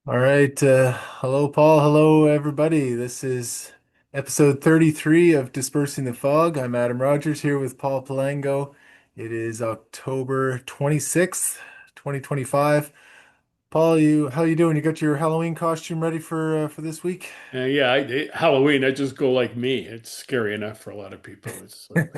All right. Hello, Paul. Hello, everybody. This is episode 33 of Dispersing the Fog. I'm Adam Rogers here with Paul Palango. It is October 26th, 2025. Paul, how you doing? You got your Halloween costume ready for this week? Halloween, I just go like me. It's scary enough for a lot of people. It's like,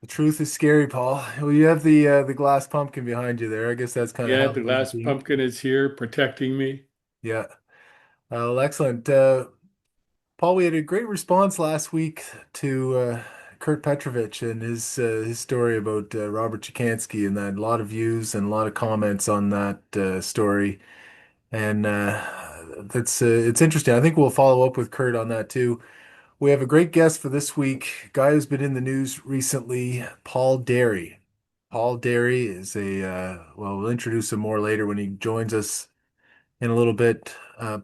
The truth is scary, Paul. Well, you have the glass pumpkin behind you there. I guess that's kind of yeah, the Halloween last themed. pumpkin is here protecting me. Yeah. Well, excellent. Paul, we had a great response last week to Kurt Petrovich and his story about Robert Chikansky, and that a lot of views and a lot of comments on that story. And that's it's interesting. I think we'll follow up with Kurt on that too. We have a great guest for this week, guy who's been in the news recently, Paul Derry. Paul Derry is well, we'll introduce him more later when he joins us in a little bit.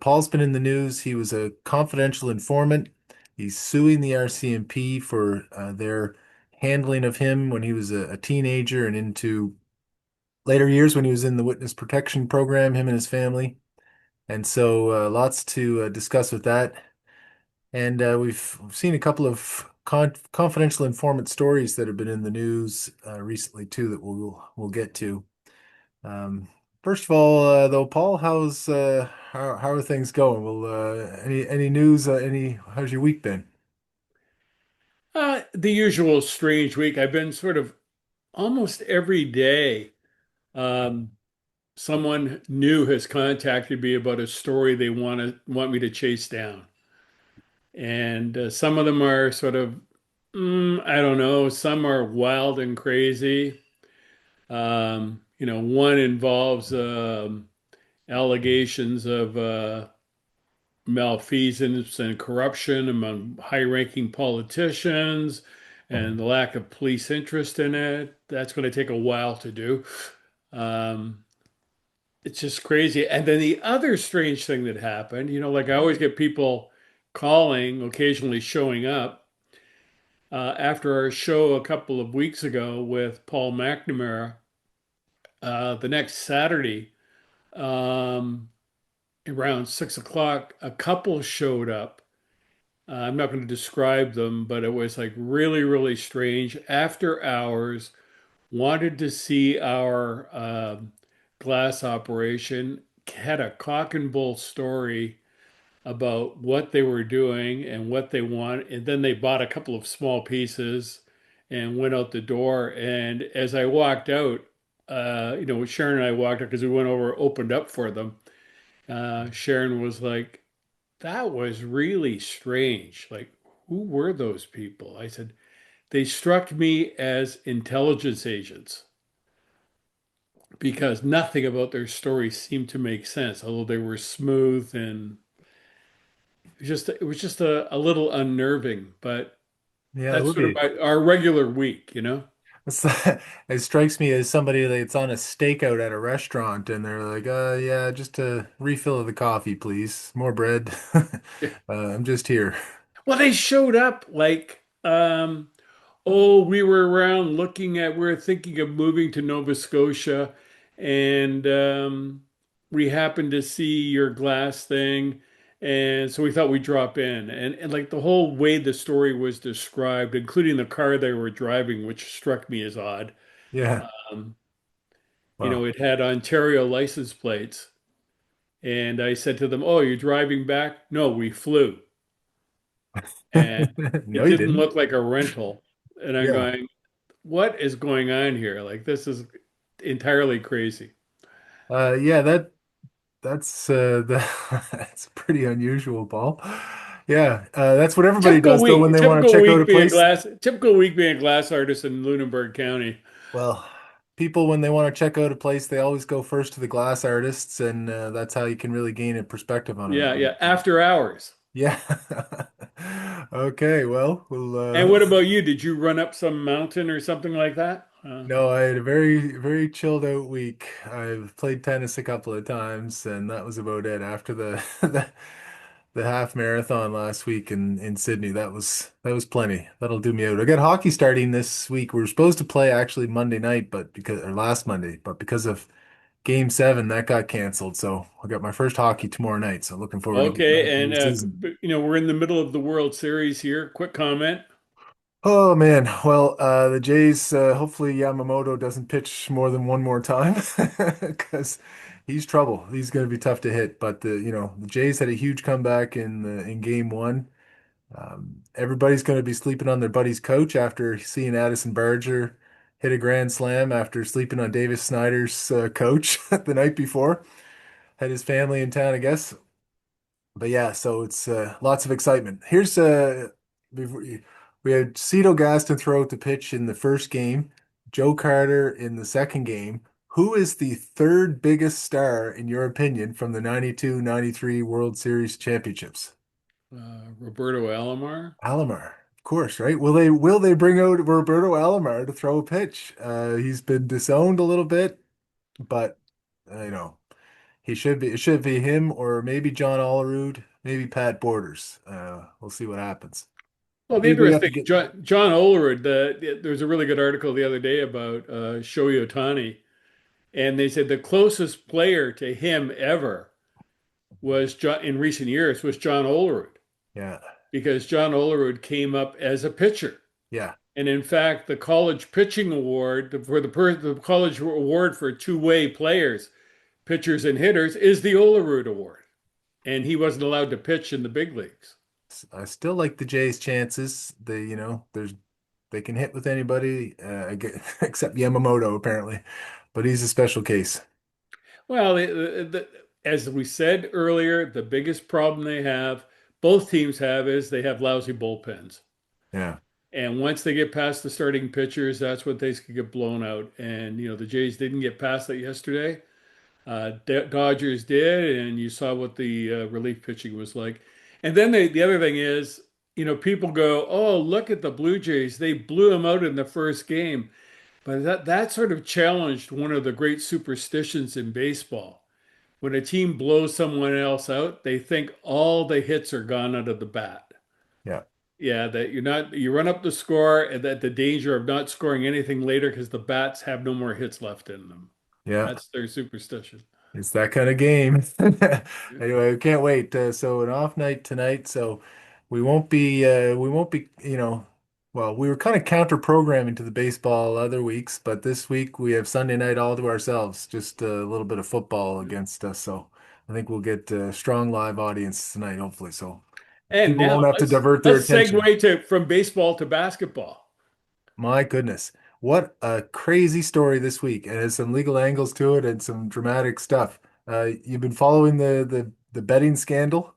Paul's been in the news. He was a confidential informant. He's suing the RCMP for their handling of him when he was a teenager and into later years when he was in the witness protection program, him and his family. And so lots to discuss with that. And we've seen a couple of confidential informant stories that have been in the news recently too that we'll get to. Um, First of all, though, Paul, how are things going? Well, any news? Any how's your week been? The usual strange week. I've been sort of almost every day. Um, Someone new has contacted me about a story they want me to chase down, and some of them are sort of, I don't know. Some are wild and crazy. One involves allegations of malfeasance and corruption among high-ranking politicians and the lack of police interest in it. That's going to take a while to do. Um, it's just crazy. And then the other strange thing that happened, like I always get people calling, occasionally showing up. After our show a couple of weeks ago with Paul McNamara, the next Saturday, um, around 6 o'clock, a couple showed up. I'm not going to describe them, but it was like really, really strange. After hours, wanted to see our glass operation, had a cock and bull story about what they were doing and what they want. And then they bought a couple of small pieces and went out the door. And as I walked out, Sharon and I walked out because we went over, opened up for them. Sharon was like, that was really strange. Like, who were those people? I said, they struck me as intelligence agents because nothing about their story seemed to make sense, although they were smooth and it was just a little unnerving, but Yeah, it that's would sort of be. our regular week. It's- It strikes me as somebody that's on a stakeout at a restaurant, and they're like, yeah, just a refill of the coffee, please. More bread. I'm just here." Well, they showed up like, oh, we were around we were thinking of moving to Nova Scotia, and we happened to see your glass thing. And so we thought we'd drop in. And like the whole way the story was described, including the car they were driving, which struck me as odd. Yeah. Um, Well, it had Ontario license plates. And I said to them, "Oh, you're driving back?" "No, we flew." And no, it you didn't didn't. look like a rental. And I'm Yeah. going, what is going on here? Like, this is entirely crazy. Yeah, that's pretty unusual, Paul. Yeah, that's what everybody does though when they want to check out a place. Typical week being a glass artist in Lunenburg County. Well, people when they want to check out a place, they always go first to the glass artists, and that's how you can really gain a perspective on Yeah, it. yeah, after hours. Yeah. Okay, well, we'll And what about you? Did you run up some mountain or something like that? no, I had a very chilled out week. I've played tennis a couple of times, and that was about it. After the the half marathon last week in Sydney, that was plenty. That'll do me out. I got hockey starting this week. We were supposed to play actually Monday night, but because or last Monday, but because of Game 7 that got canceled. So I got my first hockey tomorrow night. So looking forward to getting back Okay, to and the season. we're in the middle of the World Series here. Quick comment. Oh man, well, the Jays. Hopefully Yamamoto doesn't pitch more than one more time because he's trouble. He's going to be tough to hit. But the Jays had a huge comeback in Game 1. Everybody's going to be sleeping on their buddy's couch after seeing Addison Barger hit a grand slam after sleeping on Davis Snyder's couch the night before. Had his family in town, I guess. But yeah, so it's lots of excitement. Here's before we had Cito Gaston throw out the pitch in the first game, Joe Carter in the second game. Who is the third biggest star, in your opinion, from the 92-93 World Series championships? Roberto Alomar. Alomar, of course, right? Will they bring out Roberto Alomar to throw a pitch? He's been disowned a little bit, but you know. It should be him or maybe John Olerud, maybe Pat Borders. We'll see what happens. Well, the Who do we have interesting to get? John Olerud. There was a really good article the other day about Shohei Ohtani, and they said the closest player to him ever was in recent years was John Olerud Yeah, because John Olerud came up as a pitcher. yeah. And in fact, the college pitching award for the college award for two-way players, pitchers and hitters, is the Olerud Award. And he wasn't allowed to pitch in the big leagues. I still like the Jays' chances. They can hit with anybody, except Yamamoto apparently, but he's a special case. Well, as we said earlier, the biggest problem both teams have, is they have lousy bullpens. Yeah, And once they get past the starting pitchers, that's what they could get blown out. And the Jays didn't get past that yesterday. Dodgers did, and you saw what the relief pitching was like. And then the other thing is, people go, "Oh, look at the Blue Jays! They blew them out in the first game." But that sort of challenged one of the great superstitions in baseball. When a team blows someone else out, they think all the hits are gone out of the bat. yeah, Yeah, that you run up the score, and that the danger of not scoring anything later because the bats have no more hits left in them. yeah. That's their superstition. It's that kind of game. Anyway, we can't wait. So an off night tonight, so we won't be, well, we were kind of counter programming to the baseball other weeks, but this week we have Sunday night all to ourselves, just a little bit of football against us. So I think we'll get a strong live audience tonight, hopefully. So And people now won't have to let's divert their let's attention. segue to from baseball to basketball. My goodness. What a crazy story this week. And has some legal angles to it and some dramatic stuff. You've been following the betting scandal.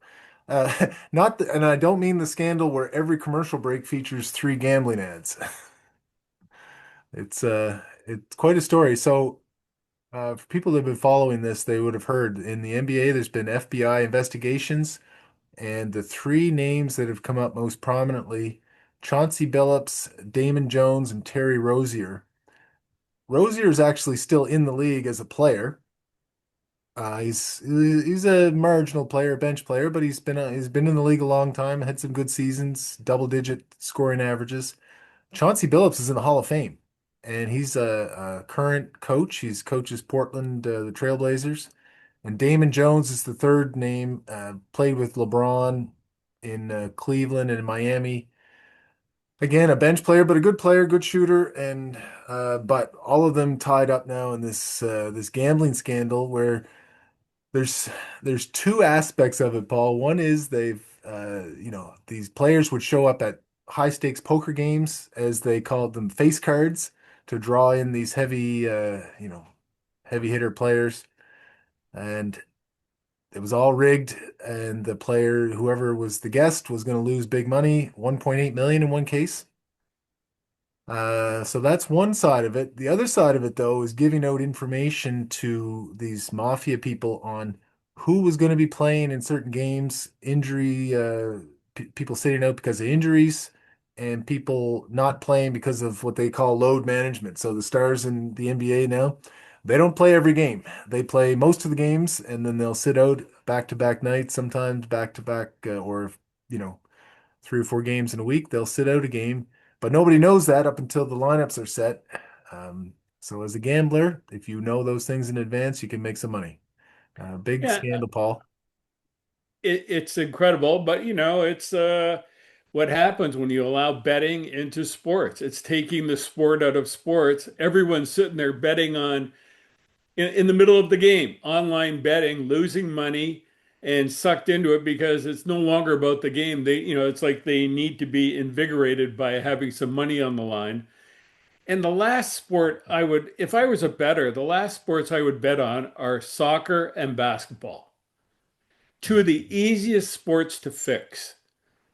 And I don't mean the scandal where every commercial break features three gambling ads. It's quite a story. So for people that have been following this, they would have heard in the NBA there's been FBI investigations, and the three names that have come up most prominently, Chauncey Billups, Damon Jones, and Terry Rozier. Rozier is actually still in the league as a player. He's a marginal player, bench player, but he's been in the league a long time, had some good seasons, double-digit scoring averages. Chauncey Billups is in the Hall of Fame, and he's a current coach. He's coaches Portland, the Trailblazers, and Damon Jones is the third name. Played with LeBron in Cleveland and in Miami. Again, a bench player, but a good player, good shooter, and but all of them tied up now in this gambling scandal where there's there's two aspects of it, Paul. One is these players would show up at high stakes poker games, as they called them, face cards, to draw in these heavy hitter players, and it was all rigged, and the player, whoever was the guest, was going to lose big money, 1.8 million in one case. So that's one side of it. The other side of it, though, is giving out information to these mafia people on who was going to be playing in certain games, people sitting out because of injuries, and people not playing because of what they call load management. So the stars in the NBA now, they don't play every game. They play most of the games, and then they'll sit out back-to-back nights, sometimes back-to-back, or you know 3 or 4 games in a week. They'll sit out a game, but nobody knows that up until the lineups are set. So as a gambler, if you know those things in advance, you can make some money. Big Yeah, scandal, Paul. it's incredible, but it's what happens when you allow betting into sports. It's taking the sport out of sports. Everyone's sitting there betting on in the middle of the game, online betting, losing money and sucked into it because it's no longer about the game. It's like they need to be invigorated by having some money on the line. And the last sport I would, if I was a bettor, the last sports I would bet on are soccer and basketball. Two of the easiest sports to fix.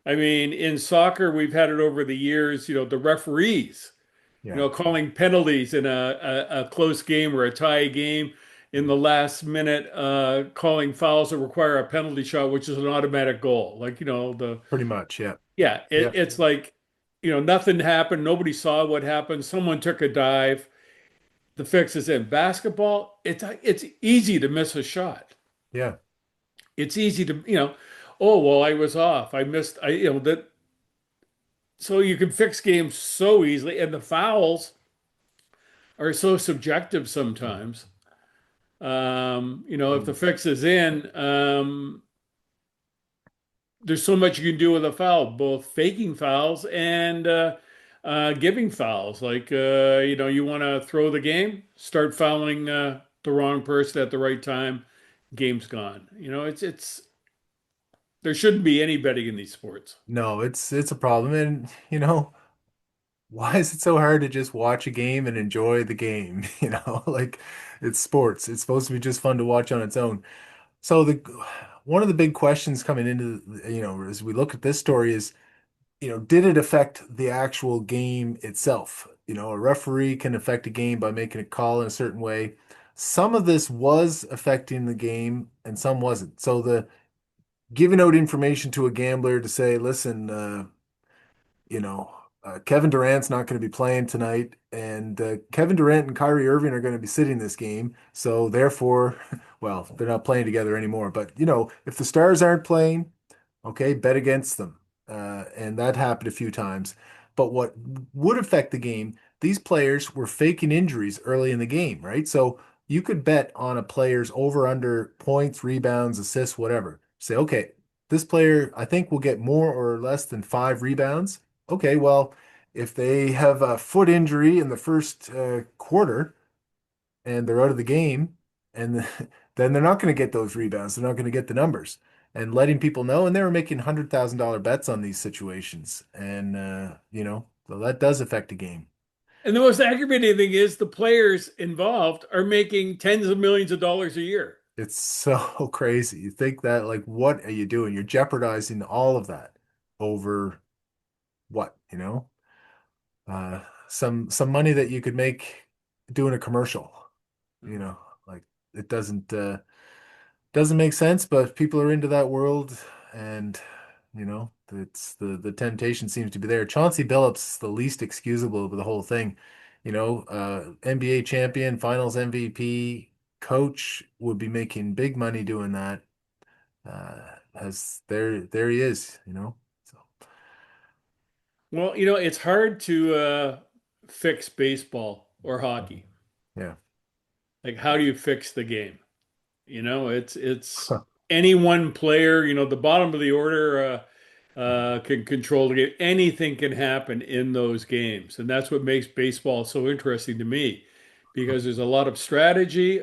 I mean, in soccer, we've had it over the years, the referees, Yeah, calling penalties in a close game or a tie game in the last minute, calling fouls that require a penalty shot, which is an automatic goal. Like, pretty much. Yeah, yeah, yeah, it's like, nothing happened. Nobody saw what happened. Someone took a dive. The fix is in basketball. It's easy to miss a shot. yeah. It's easy to, oh, well, I was off. I missed, that. So you can fix games so easily. And the fouls are so subjective sometimes. If the fix is in, there's so much you can do with a foul, both faking fouls and giving fouls. Like, you want to throw the game, start fouling the wrong person at the right time, game's gone. There shouldn't be any betting in these sports. No, it's a problem. And why is it so hard to just watch a game and enjoy the game? Like it's sports. It's supposed to be just fun to watch on its own. So the one of the big questions coming into, as we look at this story is, did it affect the actual game itself? A referee can affect a game by making a call in a certain way. Some of this was affecting the game and some wasn't. So the giving out information to a gambler to say, listen, you know, Kevin Durant's not going to be playing tonight, and Kevin Durant and Kyrie Irving are going to be sitting this game. So therefore, well, they're not playing together anymore. But if the stars aren't playing, okay, bet against them. And that happened a few times. But what would affect the game, these players were faking injuries early in the game, right? So you could bet on a player's over under points, rebounds, assists, whatever. Say, okay, this player, I think will get more or less than 5 rebounds. Okay, well, if they have a foot injury in the first quarter and they're out of the game, and then they're not going to get those rebounds. They're not going to get the numbers. And letting people know, and they were making $100,000 bets on these situations, and so that does affect the game. And the most aggravating thing is the players involved are making tens of millions of dollars a year. It's so crazy. You think that, like, what are you doing? You're jeopardizing all of that over what, some money that you could make doing a commercial, you know, like it doesn't make sense, but people are into that world, and it's the temptation seems to be there. Chauncey Billups is the least excusable of the whole thing. NBA champion, finals MVP, coach would be making big money doing that. As there he is, So Well, it's hard to fix baseball or hockey. yeah. Like, how do you fix the game? It's any one player. The bottom of the order can control the game. Anything can happen in those games, and that's what makes baseball so interesting to me, because there's a lot of strategy,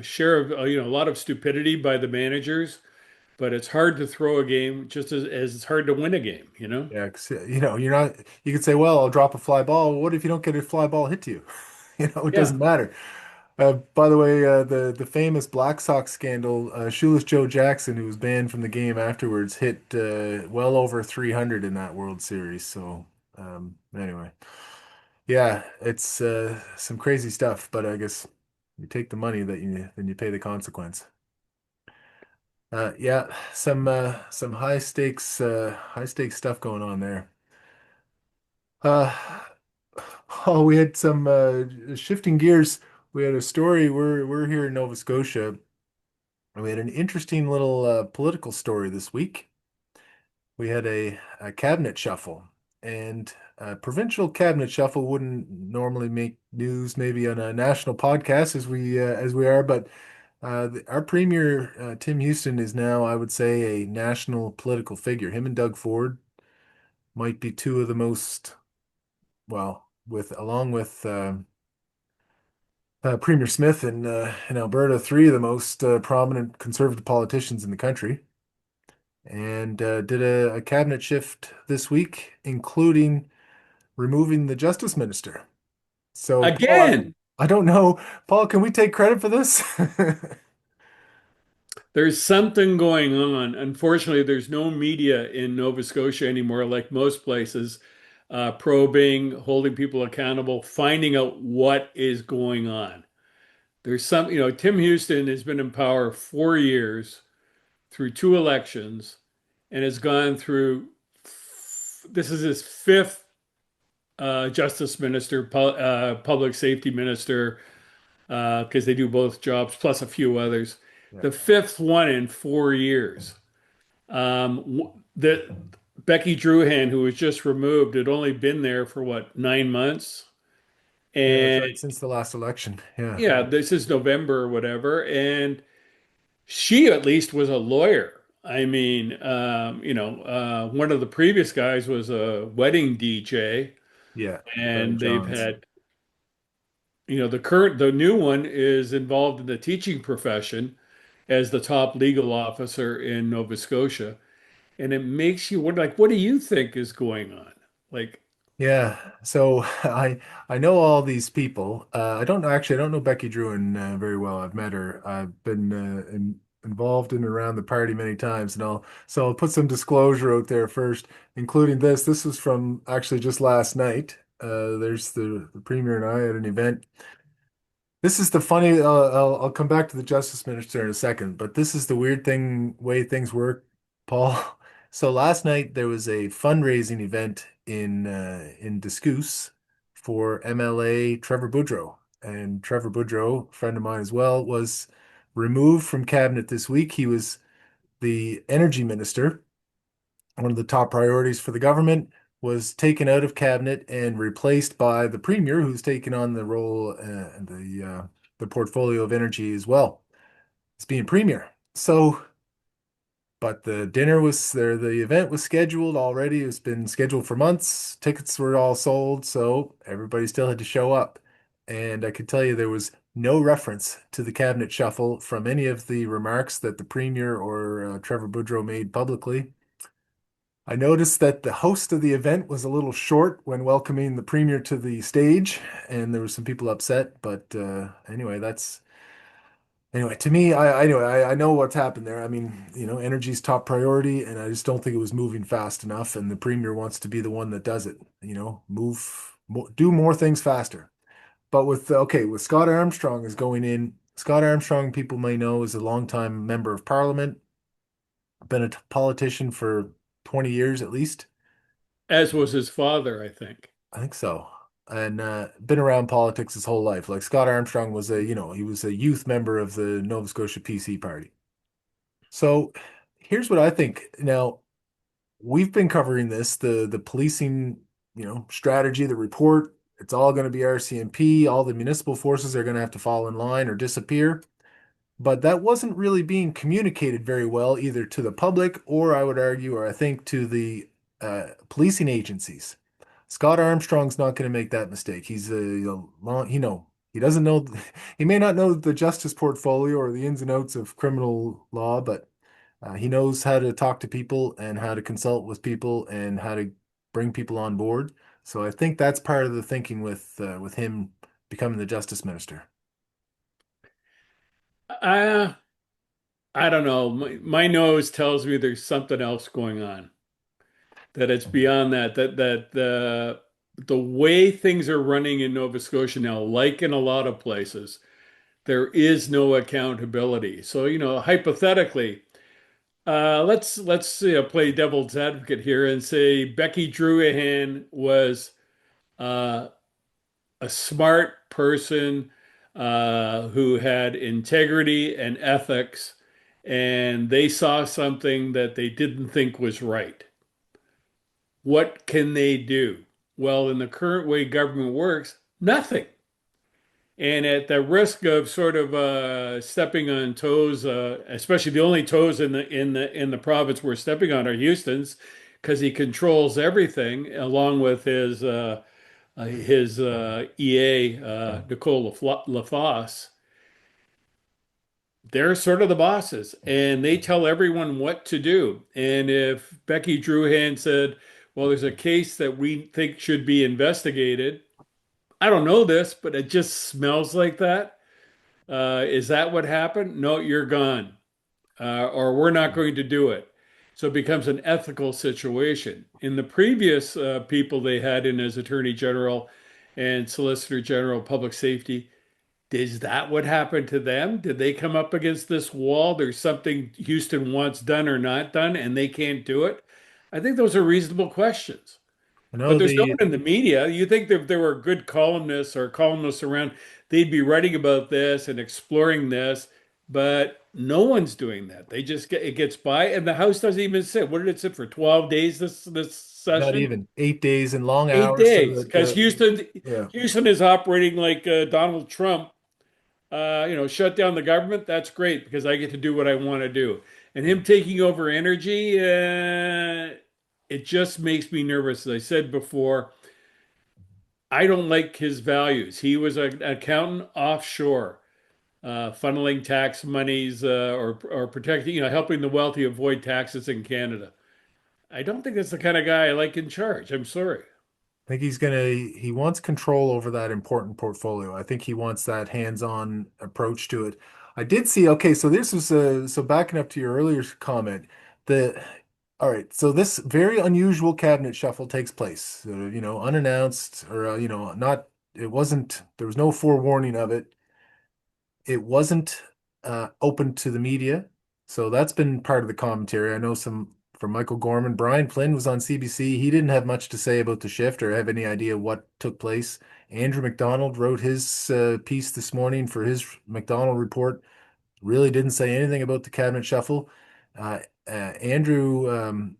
share of a lot of stupidity by the managers, but it's hard to throw a game just as it's hard to win a game. Yeah, 'cause, you're not, you could say, well, I'll drop a fly ball. What if you don't get a fly ball hit to you? It Yeah. doesn't matter. By the way, the famous Black Sox scandal, Shoeless Joe Jackson, who was banned from the game afterwards, hit well over 300 in that World Series. So, anyway, yeah, it's some crazy stuff, but I guess you take the money then you pay the consequence. Yeah, some high stakes stuff going on there. Uh, oh, we had some shifting gears. We had a story. We're here in Nova Scotia. We had an interesting little political story this week. We had a cabinet shuffle. and provincial cabinet shuffle wouldn't normally make news, maybe on a national podcast as we are, but our premier Tim Houston is now, I would say, a national political figure. Him and Doug Ford might be two of the most well, with along with Premier Smith in Alberta, three of the most prominent conservative politicians in the country, and did a cabinet shift this week, including removing the justice minister. So, Paul, Again, I don't know, Paul, can we take credit for this? there's something going on. Unfortunately, there's no media in Nova Scotia anymore, like most places, probing, holding people accountable, finding out what is going on. There's some, Tim Houston has been in power 4 years through two elections and has gone through, this is his fifth justice minister, public safety minister, because they do both jobs, plus a few others. Yeah. The fifth one in 4 years. The Becky Druhan, who was just removed, had only been there for what, 9 months, Yeah, that's and right. Since the last election. Yeah. yeah, this is November or whatever, and she at least was a lawyer. I mean, one of the previous guys was a wedding DJ, Yeah. Charlie and they've Johns. had, the new one is involved in the teaching profession as the top legal officer in Nova Scotia. And it makes you wonder, like, what do you think is going on? Like, Yeah. So I know all these people. I don't know Becky Druin very well. I've met her. I've been involved in and around the party many times, and I'll put some disclosure out there first, including this. This was from actually just last night. There's the premier and I at an event. This is the funny. I'll come back to the justice minister in a second, but this is the weird thing way things work, Paul. So last night there was a fundraising event in Discouse for MLA Trevor Boudreau, and Trevor Boudreau, a friend of mine as well, was removed from cabinet this week. He was the energy minister, one of the top priorities for the government, was taken out of cabinet and replaced by the premier, who's taken on the role and the portfolio of energy as well as being premier. So, but the dinner was there, the event was scheduled already. It's been scheduled for months. Tickets were all sold, so everybody still had to show up. And I could tell you there was no reference to the cabinet shuffle from any of the remarks that the premier or Trevor Boudreau made publicly. I noticed that the host of the event was a little short when welcoming the premier to the stage, and there were some people upset. But anyway. To me, I know what's happened there. I mean, energy's top priority, and I just don't think it was moving fast enough. And the premier wants to be the one that does it. Do more things faster. But with Scott Armstrong is going in. Scott Armstrong, people may know, is a longtime member of Parliament, been a politician for 20 years at least. as was his father, I think. I think so. And been around politics his whole life. Like Scott Armstrong was he was a youth member of the Nova Scotia PC party. So here's what I think. Now, we've been covering this, the policing, strategy, the report. It's all going to be RCMP. All the municipal forces are going to have to fall in line or disappear. But that wasn't really being communicated very well either to the public or I would argue, or I think to the policing agencies. Scott Armstrong's not going to make that mistake. He's a long, he doesn't know, he may not know the justice portfolio or the ins and outs of criminal law, but he knows how to talk to people and how to consult with people and how to bring people on board. So I think that's part of the thinking with him becoming the justice minister. Uh, I don't know. My nose tells me there's something else going on. That it's beyond that. That the way things are running in Nova Scotia now, like in a lot of places, there is no accountability. So, hypothetically, let's play devil's advocate here and say Becky Druhan was uh, a smart person who had integrity and ethics, and they saw something that they didn't think was right. What can they do? Well, in the current way government works, nothing. And at the risk of sort of stepping on toes, especially the only toes in the province we're stepping on are Houston's, because he controls everything, along with his EA Nicole Lafosse. They're sort of the bosses, and they tell everyone what to do. And if Becky Druhan said, "Well, there's a case that we think should be investigated," I don't know this, but it just smells like that. Is that what happened? No, you're gone. Or we're not going to do it. So it becomes an ethical situation. In the previous people they had in as Attorney General and Solicitor General, Public Safety, is that what happened to them? Did they come up against this wall? There's something Houston wants done or not done, and they can't do it? I think those are reasonable questions. I But know there's no the one in the media. You think that if there were good columnists or columnists around, they'd be writing about this and exploring this, but no one's doing that. They just get it gets by, and the House doesn't even sit. What did it sit for? 12 days this not session? even 8 days and long Eight hours so days, that because yeah. Houston is operating like Donald Trump. Shut down the government. That's great because I get to do what I want to do. And him taking over energy, it just makes me nervous. As I said before, I don't like his values. He was an accountant offshore, funneling tax monies or protecting, helping the wealthy avoid taxes in Canada. I don't think that's the kind of guy I like in charge. I'm sorry. I think he wants control over that important portfolio. I think he wants that hands-on approach to it. I did see, okay, so this was so backing up to your earlier comment, the all right, so this very unusual cabinet shuffle takes place, unannounced or not it wasn't there was no forewarning of it. It wasn't open to the media. So that's been part of the commentary. I know some from Michael Gorman. Brian Flynn was on CBC. He didn't have much to say about the shift or have any idea what took place. Andrew McDonald wrote his piece this morning for his McDonald report. Really didn't say anything about the cabinet shuffle. Andrew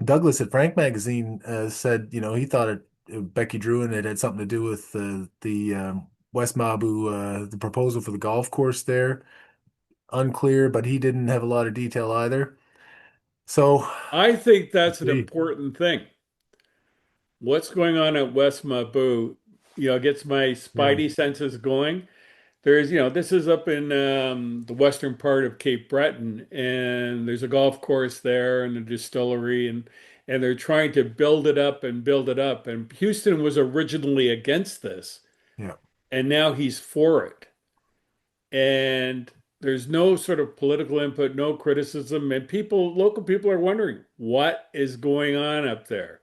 Douglas at Frank Magazine said, he thought Becky Drew and it had something to do with the West Mabu, the proposal for the golf course there. Unclear, but he didn't have a lot of detail either. So, I think that's an see. important thing. What's going on at West Mabu, gets my Yeah, spidey senses going. This is up in the western part of Cape Breton, and there's a golf course there and a distillery, and they're trying to build it up and build it up. And Houston was originally against this, yeah. and now he's for it. And there's no sort of political input, no criticism, and local people are wondering what is going on up there,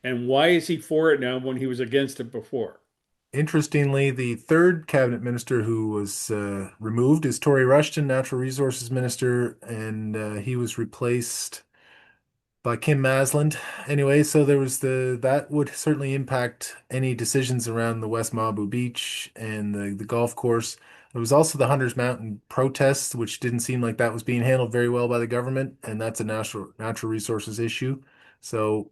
and why is he for it now when he was against it before? Interestingly, the third cabinet minister who was removed is Tory Rushton, Natural Resources Minister, and he was replaced by Kim Masland. Anyway, so there was that would certainly impact any decisions around the West Malibu Beach and the golf course. There was also the Hunters Mountain protests, which didn't seem like that was being handled very well by the government, and that's a natural resources issue. So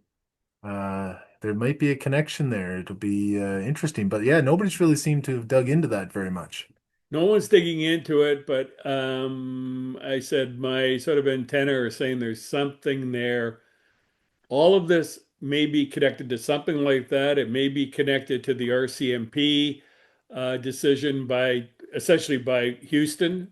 there might be a connection there. It'll be interesting, but yeah, nobody's really seemed to have dug into that very much. No one's digging into it, but I said my sort of antenna are saying there's something there. All of this may be connected to something like that. It may be connected to the RCMP decision by essentially by Houston.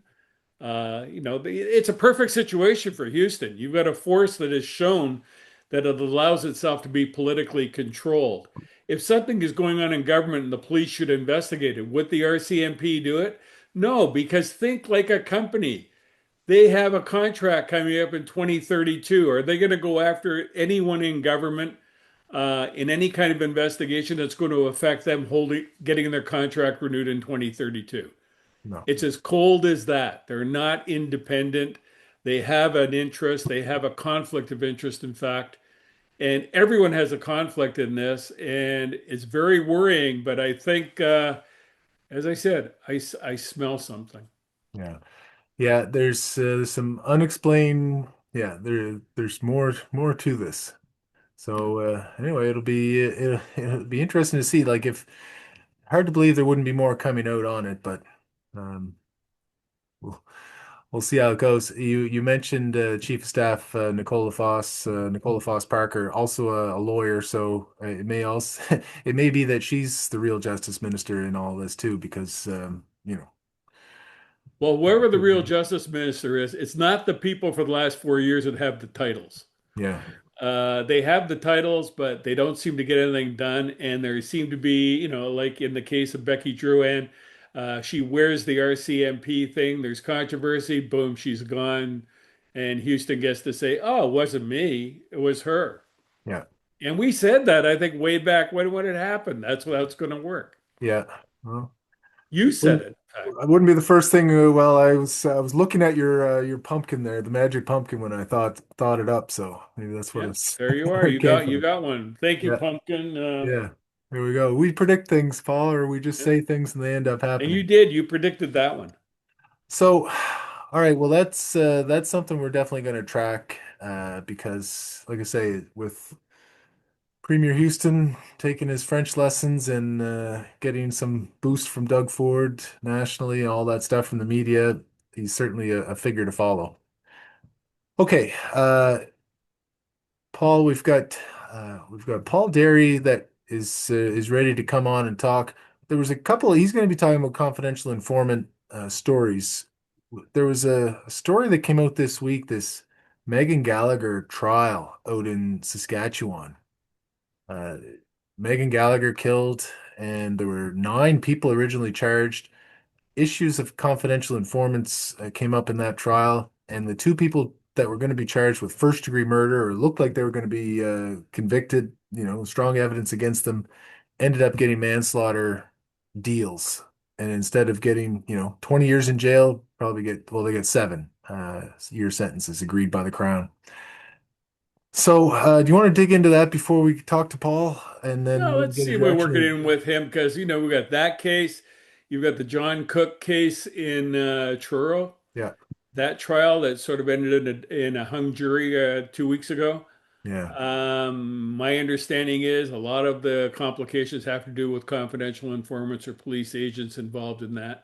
It's a perfect situation for Houston. You've got a force that has shown that it allows itself to be politically controlled. If something is going on in government and the police should investigate it, would the RCMP do it? No, because think like a company. They have a contract coming up in 2032. Are they going to go after anyone in government in any kind of investigation that's going to affect them getting their contract renewed in 2032? No. It's as cold as that. They're not independent. They have an interest. They have a conflict of interest, in fact. And everyone has a conflict in this. And it's very worrying. But I think, as I said, I smell something. Yeah. Yeah, there's some unexplained, yeah, there's more to this. So anyway, it'll be interesting to see. Like, if hard to believe there wouldn't be more coming out on it, but um, we'll we'll see how it goes. You mentioned Chief of Staff Nicola Foss Parker, also a lawyer. So it may also it may be that she's the real justice minister in all this too, because Well, whoever the real justice minister is, it's not the people for the last 4 years that have the titles. yeah, They have the titles, but they don't seem to get anything done. And there seem to be, like in the case of Becky Drouin, she wears the RCMP thing. There's controversy. Boom, she's gone. And Houston gets to say, oh, it wasn't me. It was her. yeah, And we said that, I think, way back when it happened. That's how it's going to work. yeah. Well, You said it, in fact. it wouldn't be the first thing. Well, I was looking at your pumpkin there, the magic pumpkin, when I thought it up. So maybe that's what Yeah, it's there you are. where it came You from. got one. Thank you, Yeah, Pumpkin. yeah. There we go. We predict things, Paul, or we just Yeah. say things and they end up And you happening. did. You predicted that one. So, all right. Well, that's something we're definitely going to track because, like I say, with Premier Houston taking his French lessons and getting some boost from Doug Ford nationally and all that stuff from the media, he's certainly a figure to follow. Okay, Paul, we've got Paul Derry that is ready to come on and talk. There was a couple. He's going to be talking about confidential informant stories. There was a story that came out this week. This Megan Gallagher trial out in Saskatchewan. Uh, Megan Gallagher killed, and there were 9 people originally charged. Issues of confidential informants came up in that trial, and the 2 people that were going to be charged with first-degree murder or looked like they were going to be convicted, strong evidence against them, ended up getting manslaughter deals. And instead of getting, 20 years in jail, they get 7 year sentences agreed by the Crown. So, do you want to dig into that before we talk to Paul and then No, maybe let's get a see if we work it direction? in with him because we got that case. You've got the John Cook case in Truro. Yeah, That trial that sort of ended in a hung jury 2 weeks ago. yeah. My understanding is a lot of the complications have to do with confidential informants or police agents involved in that.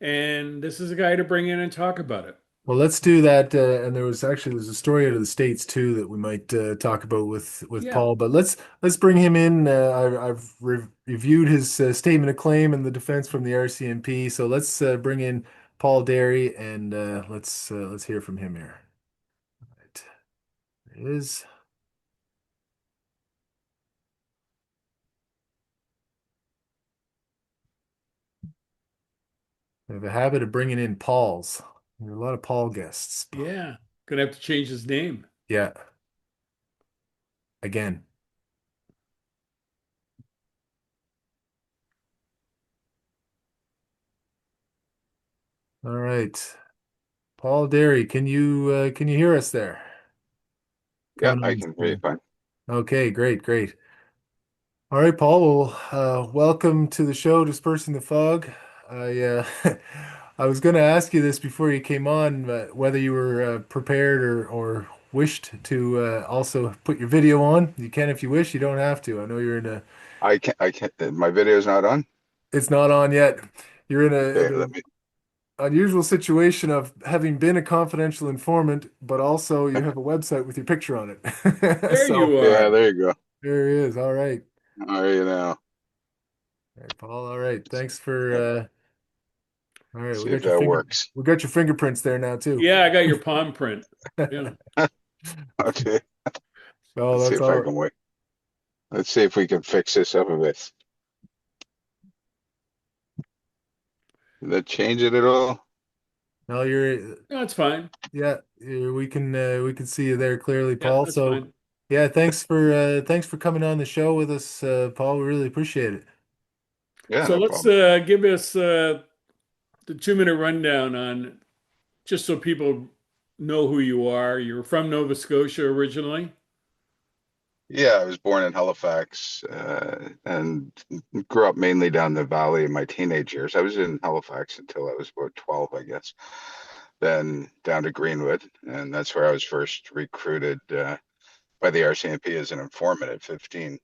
And this is a guy to bring in and talk about it. Well, let's do that. And there's a story out of the States too that we might talk about with Yeah. Paul. But let's bring him in. I've reviewed his statement of claim and the defense from the RCMP. So let's bring in Paul Derry and let's hear from him here. Right. There it is. I have a habit of bringing in Pauls. There are a lot of Paul guests. Yeah. Gonna have to change his name. Yeah, again. All right. Paul Derry, can you hear us there? Yeah, Coming I on can hear you screen. fine. Okay, great, great. All right, Paul. Well, welcome to the show, Dispersing the Fog. I was going to ask you this before you came on, but whether you were prepared or wished to also put your video on. You can if you wish. You don't have to. I know you're in a. I can't, my video's not on. It's not on yet. You're in Okay, let an me, unusual situation of having been a confidential informant, but also you have a website with your picture on it. There So you yeah, are. there you go. there he is. All right. How are you now? All right, Paul. All right. Thanks for Yeah, all right, see if that works. we got your fingerprints there now too. Yeah, I got your palm print. Yeah. Okay, Oh, let's see that's if I all. can wait. Let's see if we can fix this up a bit. Did that change it at all? No, you're No, that's fine. yeah, we can see you there clearly, Yeah, Paul. that's So fine. yeah, thanks for coming on the show with us, Paul. We really appreciate it. Yeah, So no let's problem. give us the 2 minute rundown on just so people know who you are. You're from Nova Scotia originally. Yeah, I was born in Halifax and grew up mainly down the valley in my teenage years. I was in Halifax until I was about 12, I guess. Then down to Greenwood, and that's where I was first recruited. by the RCMP as an informant at 15.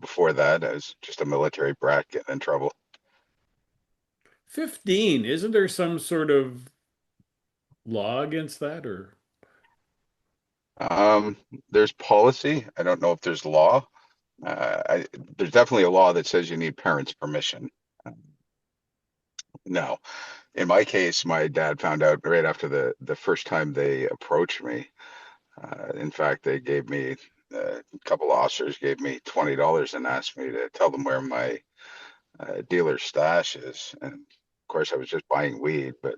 Before that, I was just a military brat getting in trouble. 15, isn't there some sort of law against that or? Um, there's policy. I don't know if there's law. There's definitely a law that says you need parents' permission. No, in my case, my dad found out right after the first time they approached me. In fact, they gave me a couple officers gave me $20 and asked me to tell them where my dealer's stash is. And of course, I was just buying weed, but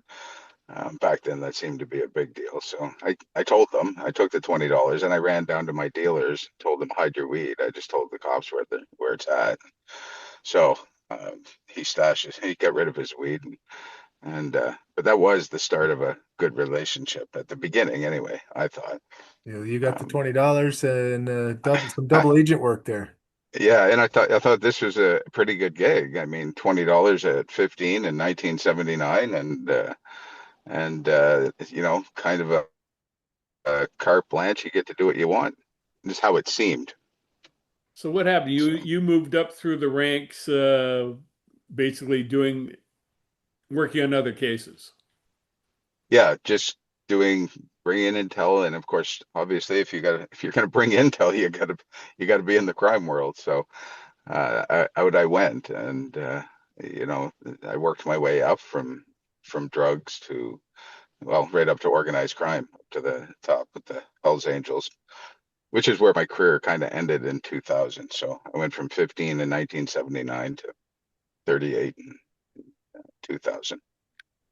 back then that seemed to be a big deal. So I told them, I took the $20 and I ran down to my dealers, told them hide your weed. I just told the cops where it's at. So he got rid of his weed, and but that was the start of a good relationship at the beginning, anyway. I thought. You got the Um, $20 and some I, double agent work there. yeah, and I thought this was a pretty good gig. I mean, $20 at 15 in 1979, and kind of a carte blanche. You get to do what you want. This is how it seemed. So what happened? You So you moved up through the ranks, basically doing working on other cases. yeah, just doing bringing in intel, and of course, obviously, if you're gonna bring intel, you gotta be in the crime world. So out I went, and you know, I worked my way up from drugs to well, right up to organized crime, up to the top with the Hells Angels, which is where my career kind of ended in 2000. So I went from 15 in 1979 to 38 in 2000.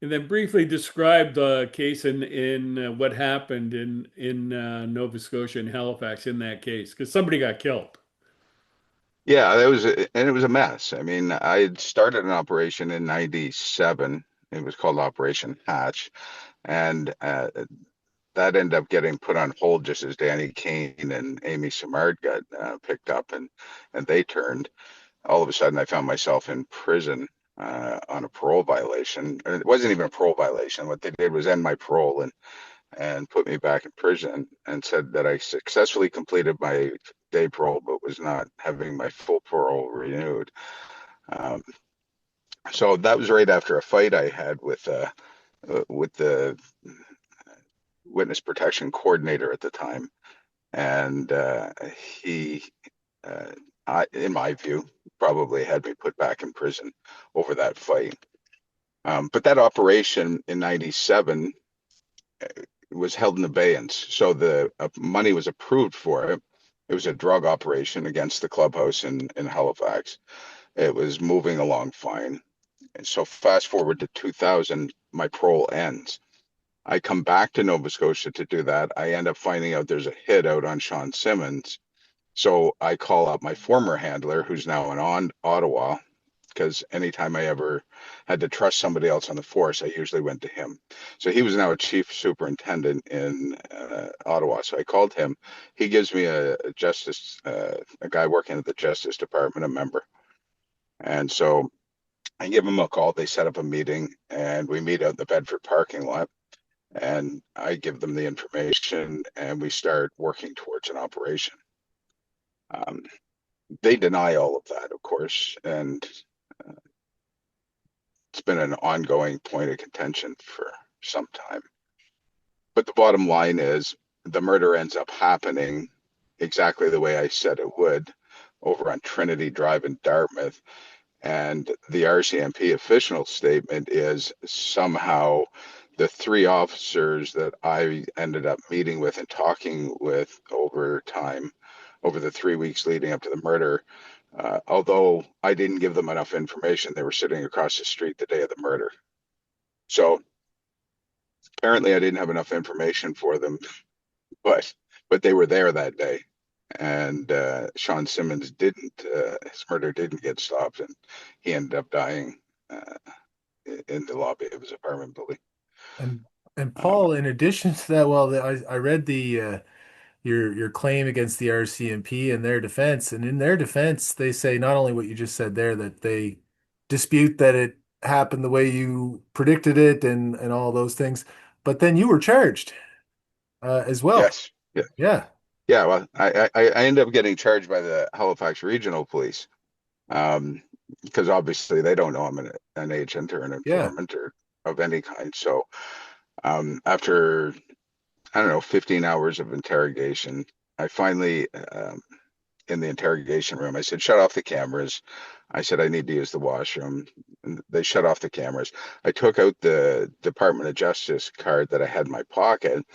And then briefly describe the case in what happened in Nova Scotia and Halifax in that case, because somebody got killed. Yeah, and it was a mess. I mean, I had started an operation in 97. It was called Operation Hatch, and that ended up getting put on hold just as Danny Kane and Amy Simard got picked up and they turned. All of a sudden, I found myself in prison on a parole violation. And it wasn't even a parole violation. What they did was end my parole and put me back in prison and said that I successfully completed my day parole, but was not having my full parole renewed. Um, so that was right after a fight I had with the witness protection coordinator at the time, and he, uh, in my view, probably had me put back in prison over that fight. But that operation in '97 was held in abeyance. So the money was approved for it. It was a drug operation against the clubhouse in Halifax. It was moving along fine. And so fast forward to 2000, my parole ends. I come back to Nova Scotia to do that. I end up finding out there's a hit out on Sean Simmons. So I call up my former handler, who's now in Ottawa, because anytime I ever had to trust somebody else on the force, I usually went to him. So he was now a chief superintendent in Ottawa. So I called him. He gives me a guy working at the Justice Department, a member. And so I give him a call. They set up a meeting, and we meet out in the Bedford parking lot. And I give them the information, and we start working towards an operation. Um, they deny all of that, of course, and it's been an ongoing point of contention for some time. But the bottom line is the murder ends up happening exactly the way I said it would over on Trinity Drive in Dartmouth. And the RCMP official statement is somehow the three officers that I ended up meeting with and talking with over time, over the 3 weeks leading up to the murder, although I didn't give them enough information, they were sitting across the street the day of the murder. So apparently I didn't have enough information for them, but they were there that day. And Sean Simmons didn't. His murder didn't get stopped, and he ended up dying uh, in the lobby of his apartment building. And and Um, Paul, in addition to that, well, I read the your claim against the RCMP and their defense, and in their defense, they say not only what you just said there, that they dispute that it happened the way you predicted it and all those things, but then you were charged as well. yes, yeah, Yeah. Yeah, well, I ended up getting charged by the Halifax Regional Police, um, because obviously they don't know I'm an agent or an Yeah. informant or of any kind. So after I don't know 15 hours of interrogation, I finally in the interrogation room. I said, shut off the cameras. I said, I need to use the washroom. And they shut off the cameras. I took out the Department of Justice card that I had in my pocket.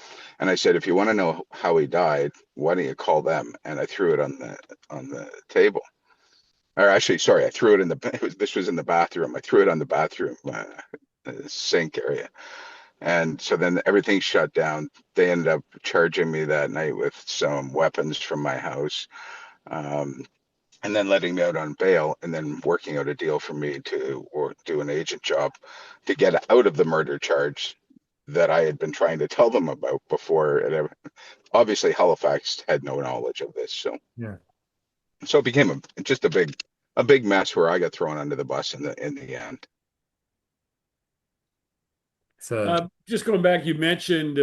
And I said, if you want to know how he died, why don't you call them? And I threw it on the table. Or actually, sorry, I threw it in this was in the bathroom. I threw it on the bathroom sink area. And so then everything shut down. They ended up charging me that night with some weapons from my house. Um, and then letting me out on bail and then working out a deal for me to or do an agent job to get out of the murder charge that I had been trying to tell them about before it ever, obviously Halifax had no knowledge of this. Yeah. So it became just a big mess where I got thrown under the bus in the end. So Just going back, you mentioned,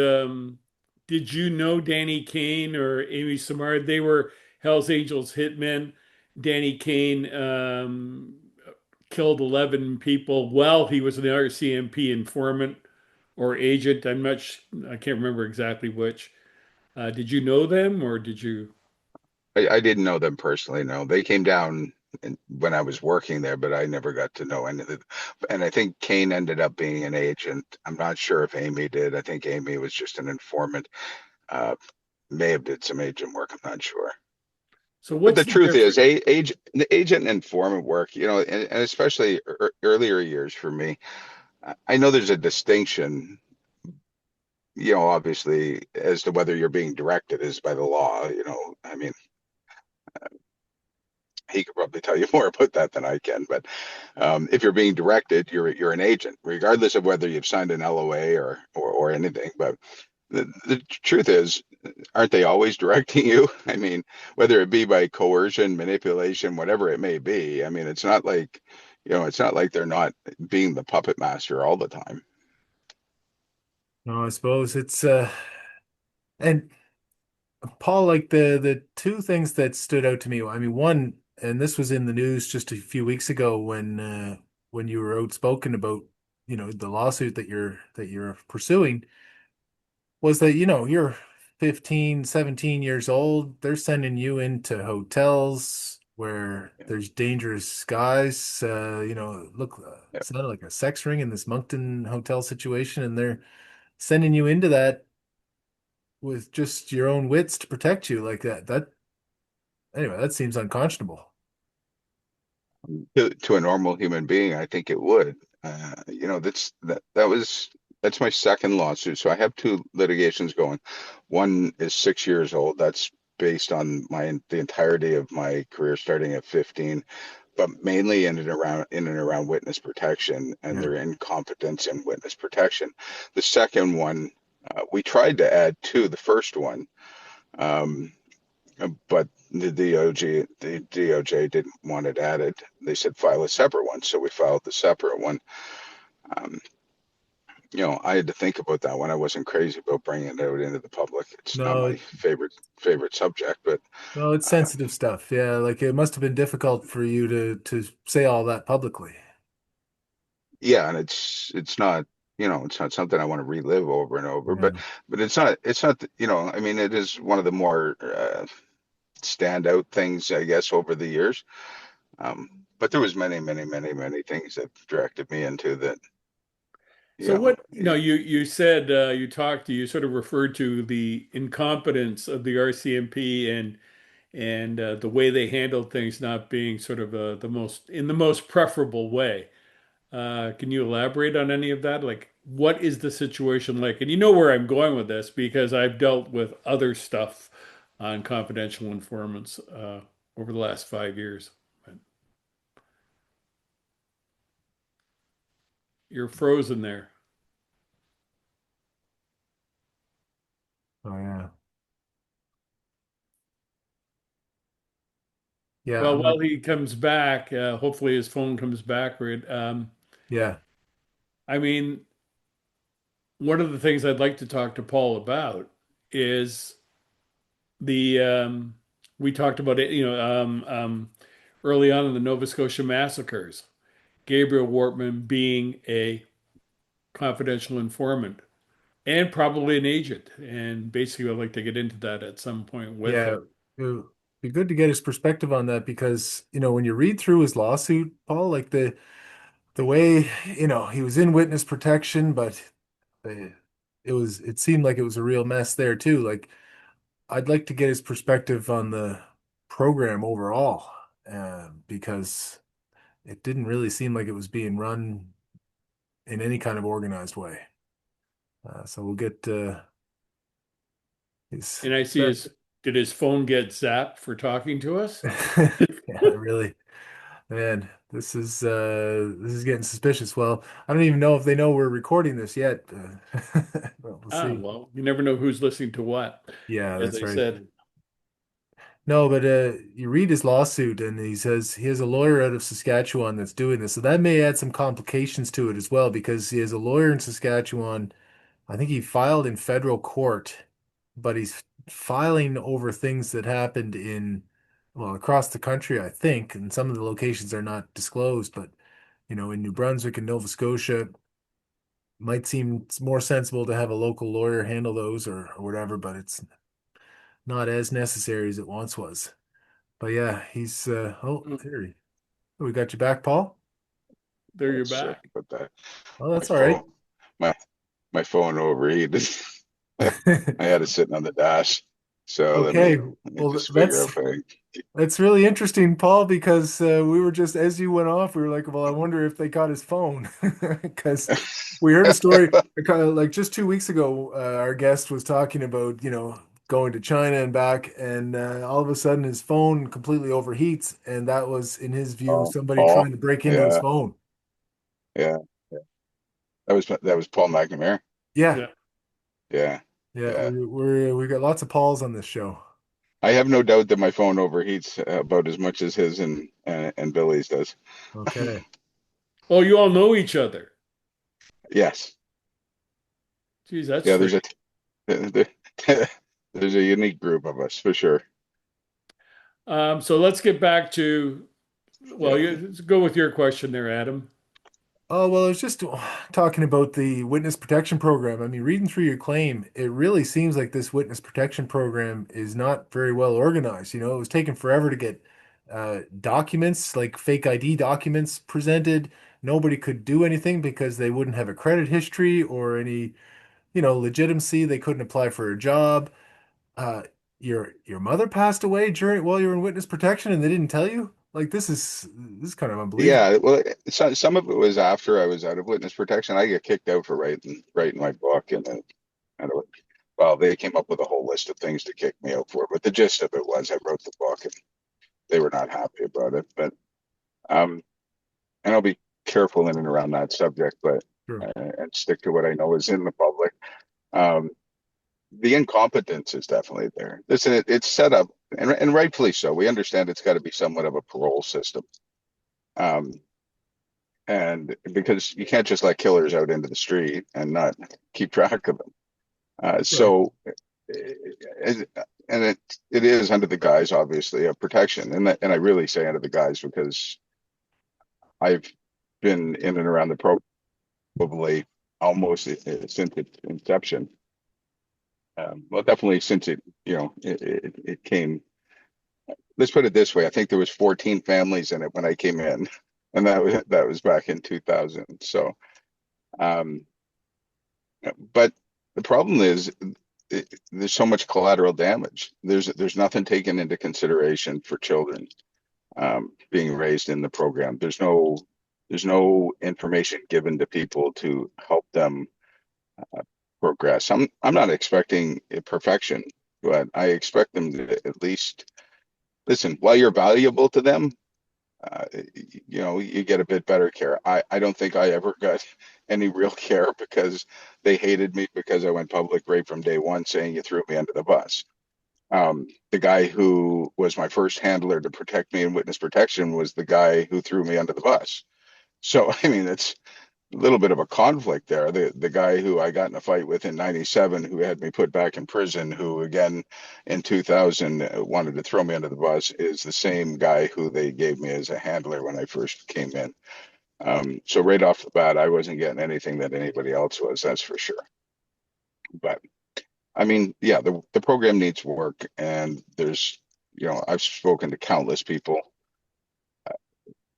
did you know Danny Kane or Amy Samard? They were Hells Angels hitmen. Danny Kane killed 11 people while he was an RCMP informant or agent. I can't remember exactly which. Did you know them or did you? I didn't know them personally. No, they came down when I was working there, but I never got to know any of them. And I think Kane ended up being an agent. I'm not sure if Amy did. I think Amy was just an informant. Uh, may have did some agent work. I'm not sure. So But what's the the truth is, difference? the agent and informant work, and especially earlier years for me, I know there's a distinction, obviously, as to whether you're being directed is by the law. I mean, he could probably tell you more about that than I can. But if you're being directed, you're an agent, regardless of whether you've signed an LOA or anything. But the truth is, aren't they always directing you? I mean, whether it be by coercion, manipulation, whatever it may be. I mean, it's not like they're not being the puppet master all the time. no, I suppose it's and Paul, like the two things that stood out to me. I mean, one, and this was in the news just a few weeks ago when you were outspoken about, the lawsuit that you're pursuing, was that, you're 15, 17 years old. They're sending you into hotels where Yeah. there's dangerous guys. Look, Yeah. it sounded like a sex ring in this Moncton hotel situation, and they're sending you into that with just your own wits to protect you like that. Anyway, that seems unconscionable. To a normal human being, I think it would. That's my second lawsuit. So I have two litigations going. One is 6 years old. That's based on the entirety of my career starting at 15, but mainly in and around witness protection and Yeah. their incompetence in witness protection. The second one, we tried to add to the first one. Um, but the DOJ didn't want it added. They said file a separate one, so we filed the separate one. Um, I had to think about that one. I wasn't crazy about bringing it out into the public. It's not No, my favorite subject, but no, it's uh, sensitive stuff. Yeah, like it must have been difficult for you to say all that publicly. yeah, and it's not something I want to relive over and over. Yeah. But it's not. I mean, it is one of the more standout things, I guess, over the years. But there was many, many, many, many things that directed me into that. You So know, what, you said you sort of referred to the incompetence of the RCMP and the way they handled things not being sort of the most preferable way. Can you elaborate on any of that? Like, what is the situation like? And you know where I'm going with this because I've dealt with other stuff on confidential informants over the last 5 years. But you're frozen there. Oh yeah. Yeah, Well, I'm not. while he comes back, hopefully his phone comes back. Right? Yeah. I mean, one of the things I'd like to talk to Paul about is the we talked about it, early on in the Nova Scotia massacres, Gabriel Wortman being a confidential informant and probably an agent. And basically, I'd like to get into that at some point with Yeah, him. it'd be good to get his perspective on that because, when you read through his lawsuit, Paul, like the way, he was in witness protection, but uh, it seemed like it was a real mess there too. Like I'd like to get his perspective on the program overall, because it didn't really seem like it was being run in any kind of organized way. So we'll get his And I see did his phone get zapped for talking to us? yeah, really, man, this is getting suspicious. Well, I don't even know if they know we're recording this yet. Well, we'll Ah, see. well, you never know who's listening to what, Yeah, as that's I right. said. No, but you read his lawsuit, and he says he has a lawyer out of Saskatchewan that's doing this. So that may add some complications to it as well, because he has a lawyer in Saskatchewan. I think he filed in federal court, but he's filing over things that happened well, across the country, I think, and some of the locations are not disclosed, but in New Brunswick and Nova Scotia, might seem more sensible to have a local lawyer handle those or whatever, but it's not as necessary as it once was. But yeah, he's oh, Mm, there we got you back, Paul. there you're Sorry back. about that. Oh, My that's all right. phone, my my phone overheated. I had it sitting on the dash. So Okay, let me well just figure that's out if that's really interesting, Paul, because we were just as you went off, we were like, well, I wonder if they got his phone because we heard a story kind of like just 2 weeks ago. Our guest was talking about going to China and back, and all of a sudden his phone completely overheats, and that was, in his view, oh, somebody Paul. trying to break into his Yeah, phone. yeah, yeah. That was Paul McNamara. Yeah, Yeah. Yeah, yeah, yeah. we got lots of Pauls on this show. I have no doubt that my phone overheats about as much as his and Billy's does. Okay. Oh, you all know each other. Yes. Geez, that's Yeah, strange. there, there's a unique group of us for sure. So let's get back to, well, Yeah. let's go with your question there, Adam. Oh, well, I was just talking about the witness protection program. I mean, reading through your claim, it really seems like this witness protection program is not very well organized. It was taking forever to get documents, like fake ID documents presented. Nobody could do anything because they wouldn't have a credit history or any, legitimacy. They couldn't apply for a job. Uh, your mother passed away while you were in witness protection and they didn't tell you? Like this is kind of unbelievable. Yeah, well, some of it was after I was out of witness protection. I get kicked out for writing my book, and well, they came up with a whole list of things to kick me out for. But the gist of it was I wrote the book, and they were not happy about it. But um, and I'll be careful in and around that subject, but Sure. and stick to what I know is in the public. Um, the incompetence is definitely there. Listen, it's set up, and rightfully so. We understand it's got to be somewhat of a parole system. Um, and because you can't just let killers out into the street and not keep track of them. Right. So, and it is under the guise, obviously, of protection, and I really say under the guise because I've been in and around the program probably almost since its inception. Well, definitely since it came. Let's put it this way: I think there was 14 families in it when I came in, and that was back in 2000. So. Um, But the problem is there's so much collateral damage. There's nothing taken into consideration for children being raised in the program. There's no information given to people to help them progress. I'm not expecting perfection, but I expect them to at least listen. While you're valuable to them, uh, you get a bit better care. I don't think I ever got any real care because they hated me because I went public right from day one saying you threw me under the bus. The guy who was my first handler to protect me in witness protection was the guy who threw me under the bus. So, I mean, little bit of a conflict there. The guy who I got in a fight with in '97, who had me put back in prison, who again in 2000 wanted to throw me under the bus, is the same guy who they gave me as a handler when I first came in. So right off the bat, I wasn't getting anything that anybody else was, that's for sure. But I mean, yeah, the program needs work, and there's, I've spoken to countless people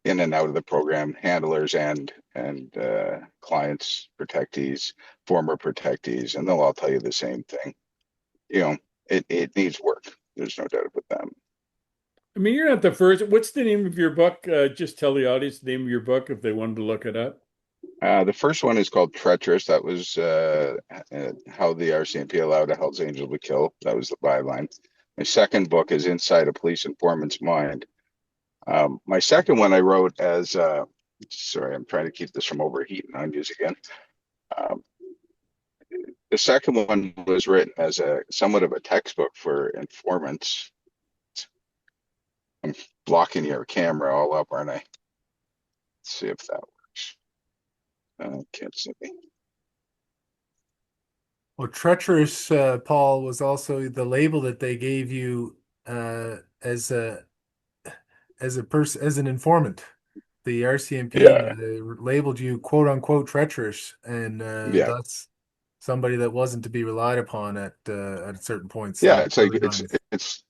in and out of the program, handlers and clients, protectees, former protectees, and they'll all tell you the same thing. You know, it needs work. There's no doubt about that. I mean, you're not the first. What's the name of your book? Just tell the audience the name of your book if they wanted to look it up. The first one is called Treacherous. That was how the RCMP allowed a Hell's Angel to kill. That was the byline. My second book is Inside a Police Informant's Mind. My second one I wrote as, sorry, I'm trying to keep this from overheating on you again. Um, the second one was written as a somewhat of a textbook for informants. I'm blocking your camera all up, aren't I? Let's see if that works. Can't see me. Well, treacherous, Paul, was also the label that they gave you as as an informant. The RCMP Yeah, labeled you "quote unquote" treacherous, and yeah, that's somebody that wasn't to be relied upon at certain points in yeah. the It's like early 90s.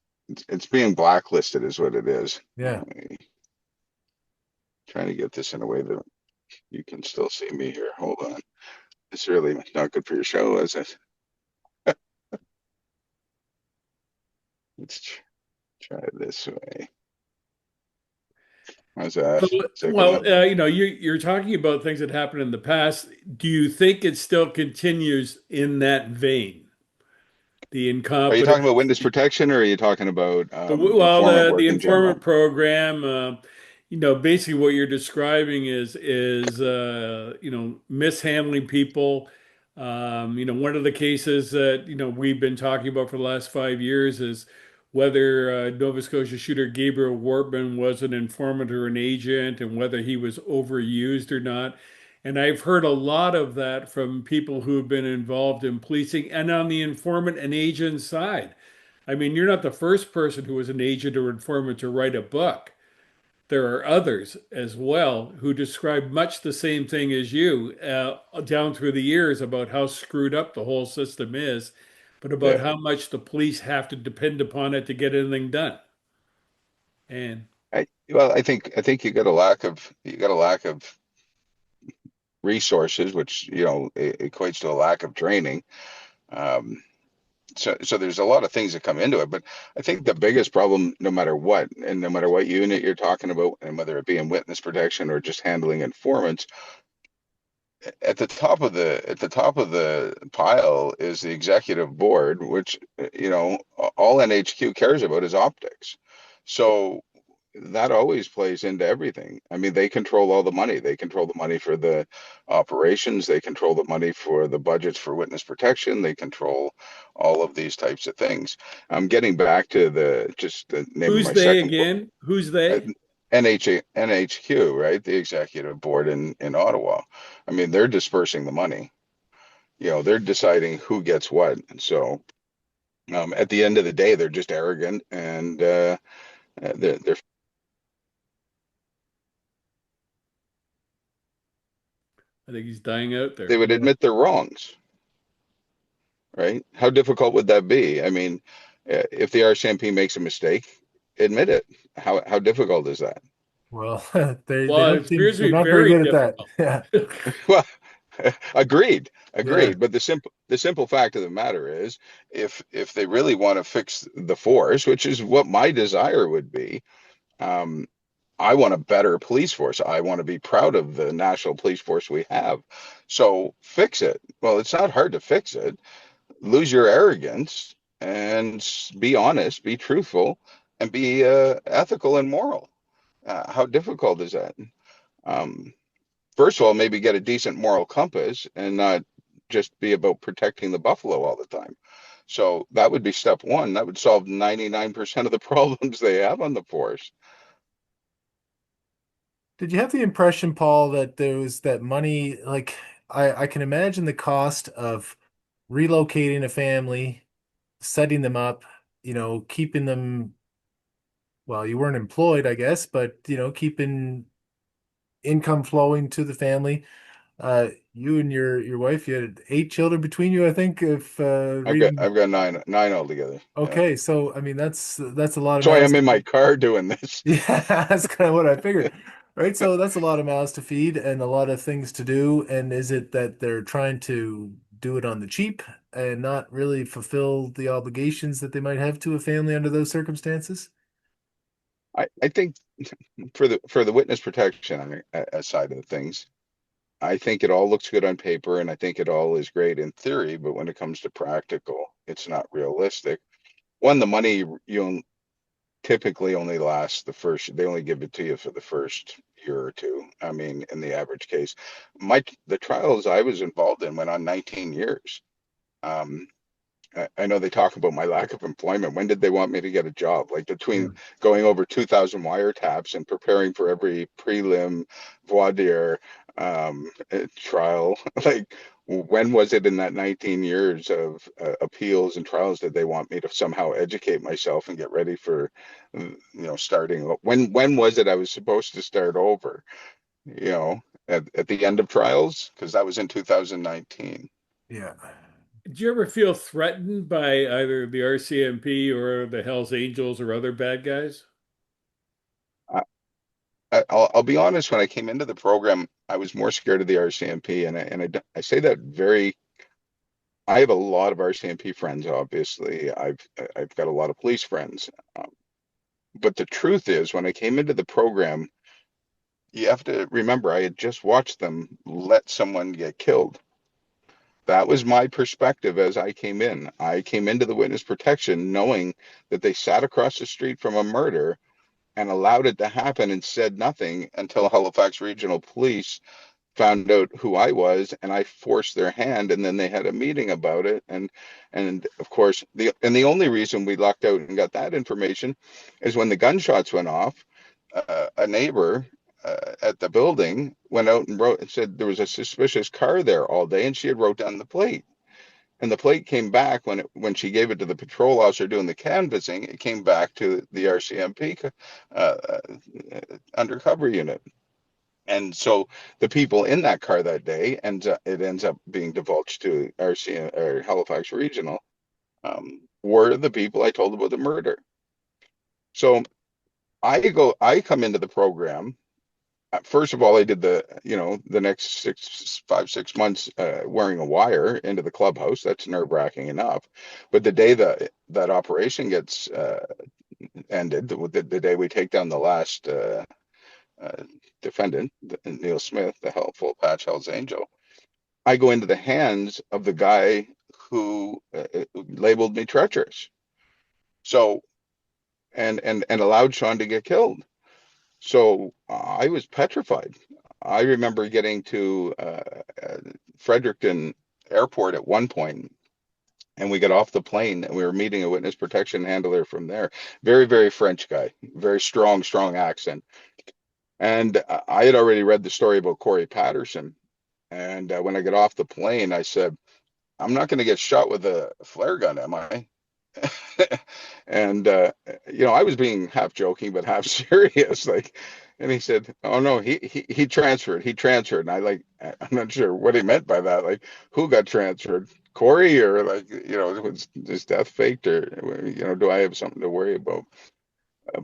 it's being blacklisted, is what it is. Yeah. Trying to get this in a way that you can still see me here. Hold on. It's really not good for your show, is it? Let's try it this way. How's that? So, Is that good well, enough? you're talking about things that happened in the past. Do you think it still continues in that vein? The Are you talking incompetence, about witness protection, or are you talking about well, informant the work in informant general? program, basically what you're describing is mishandling people. One of the cases that we've been talking about for the last 5 years is whether Nova Scotia shooter Gabriel Wortman was an informant or an agent, and whether he was overused or not. And I've heard a lot of that from people who have been involved in policing and on the informant and agent side. I mean, you're not the first person who was an agent or informant to write a book. There are others as well who describe much the same thing as you down through the years about how screwed up the whole system is, but about Yeah. how much the police have to depend upon it to get anything done. And Well, I think you got a lack of resources, which equates to a lack of training. Um, so there's a lot of things that come into it, but I think the biggest problem, no matter what, and no matter what unit you're talking about, and whether it be in witness protection or just handling informants, at the top of the pile is the executive board, which all NHQ cares about is optics. So that always plays into everything. I mean, they control all the money. They control the money for the operations. They control the money for the budgets for witness protection. They control all of these types of things. I'm getting back to the name of who's my they second book, again? Who's uh, they? NHQ, right? The executive board in Ottawa. I mean, they're dispersing the money. They're deciding who gets what. So at the end of the day, they're just arrogant, and they're I think he's dying out they there. would admit their wrongs, right? How difficult would that be? I mean, if the RCMP makes a mistake, admit it. How difficult is that? Well, they Well, don't it seem appears they're to be not very very good at that. difficult. Yeah. Well, agreed, Yeah. agreed. But the simple fact of the matter is, if they really want to fix the force, which is what my desire would be, um, I want a better police force. I want to be proud of the national police force we have. So fix it. Well, it's not hard to fix it. Lose your arrogance and be honest, be truthful, and be ethical and moral. How difficult is that? Um, First of all, maybe get a decent moral compass and not just be about protecting the buffalo all the time. So that would be step one. That would solve 99% of the problems they have on the force. Did you have the impression, Paul, that there was that money, like I can imagine the cost of relocating a family, setting them up, keeping them, well, you weren't employed, I guess, but keeping income flowing to the family. You and your wife, you had 8 children between you, I think, if reading. I've got nine altogether. Yeah. Okay, so I mean that's a lot of So I mouths am to in my feed. car doing this. Yeah, that's kind of what I figured. Right, so that's a lot of mouths to feed and a lot of things to do. And is it that they're trying to do it on the cheap and not really fulfill the obligations that they might have to a family under those circumstances? I think for the witness protection side of things, I think it all looks good on paper, and I think it all is great in theory. But when it comes to practical, it's not realistic. One, the money you typically only lasts the first. They only give it to you for the first year or two. I mean, in the average case, the trials I was involved in went on 19 years. Um, I know they talk about my lack of employment. When did they want me to get a job? Like Yeah. between going over 2,000 wiretaps and preparing for every prelim, voir dire trial, like when was it in that 19 years of appeals and trials that they want me to somehow educate myself and get ready for, starting? When was it I was supposed to start over? You know, at the end of trials, because that was in 2019. Yeah. Did you ever feel threatened by either the RCMP or the Hells Angels or other bad guys? I'll be honest, when I came into the program, I was more scared of the RCMP, and I say that very. I have a lot of RCMP friends, obviously. I've got a lot of police friends, but the truth is, when I came into the program, you have to remember I had just watched them let someone get killed. That was my perspective as I came in. I came into the witness protection knowing that they sat across the street from a murder and allowed it to happen and said nothing until Halifax Regional Police found out who I was, and I forced their hand, and then they had a meeting about it. And of course, the only reason we lucked out and got that information is when the gunshots went off. A neighbor at the building went out and wrote and said there was a suspicious car there all day, and she had wrote down the plate. And the plate came back when she gave it to the patrol officer doing the canvassing. It came back to the RCMP undercover unit. And so the people in that car that day ends up being divulged to RCM or Halifax Regional, were the people I told about the murder. So I come into the program. First of all, I did the next 6 months wearing a wire into the clubhouse. That's nerve-wracking enough. But the day that operation gets ended, the day we take down the last uh, defendant, Neil Smith, the full patch Hell's Angel, I go into the hands of the guy who labeled me treacherous. So and allowed Sean to get killed. So I was petrified. I remember getting to Fredericton Airport at one point, and we got off the plane, and we were meeting a witness protection handler from there. Very, very French guy, very strong, strong accent. And I had already read the story about Corey Patterson. And when I got off the plane, I said, I'm not going to get shot with a flare gun, am I? And I was being half joking but half serious, like. And he said, "Oh no, he transferred. He transferred." And I'm not sure what he meant by that. Like, who got transferred? Corey, or like, was his death faked, or do I have something to worry about?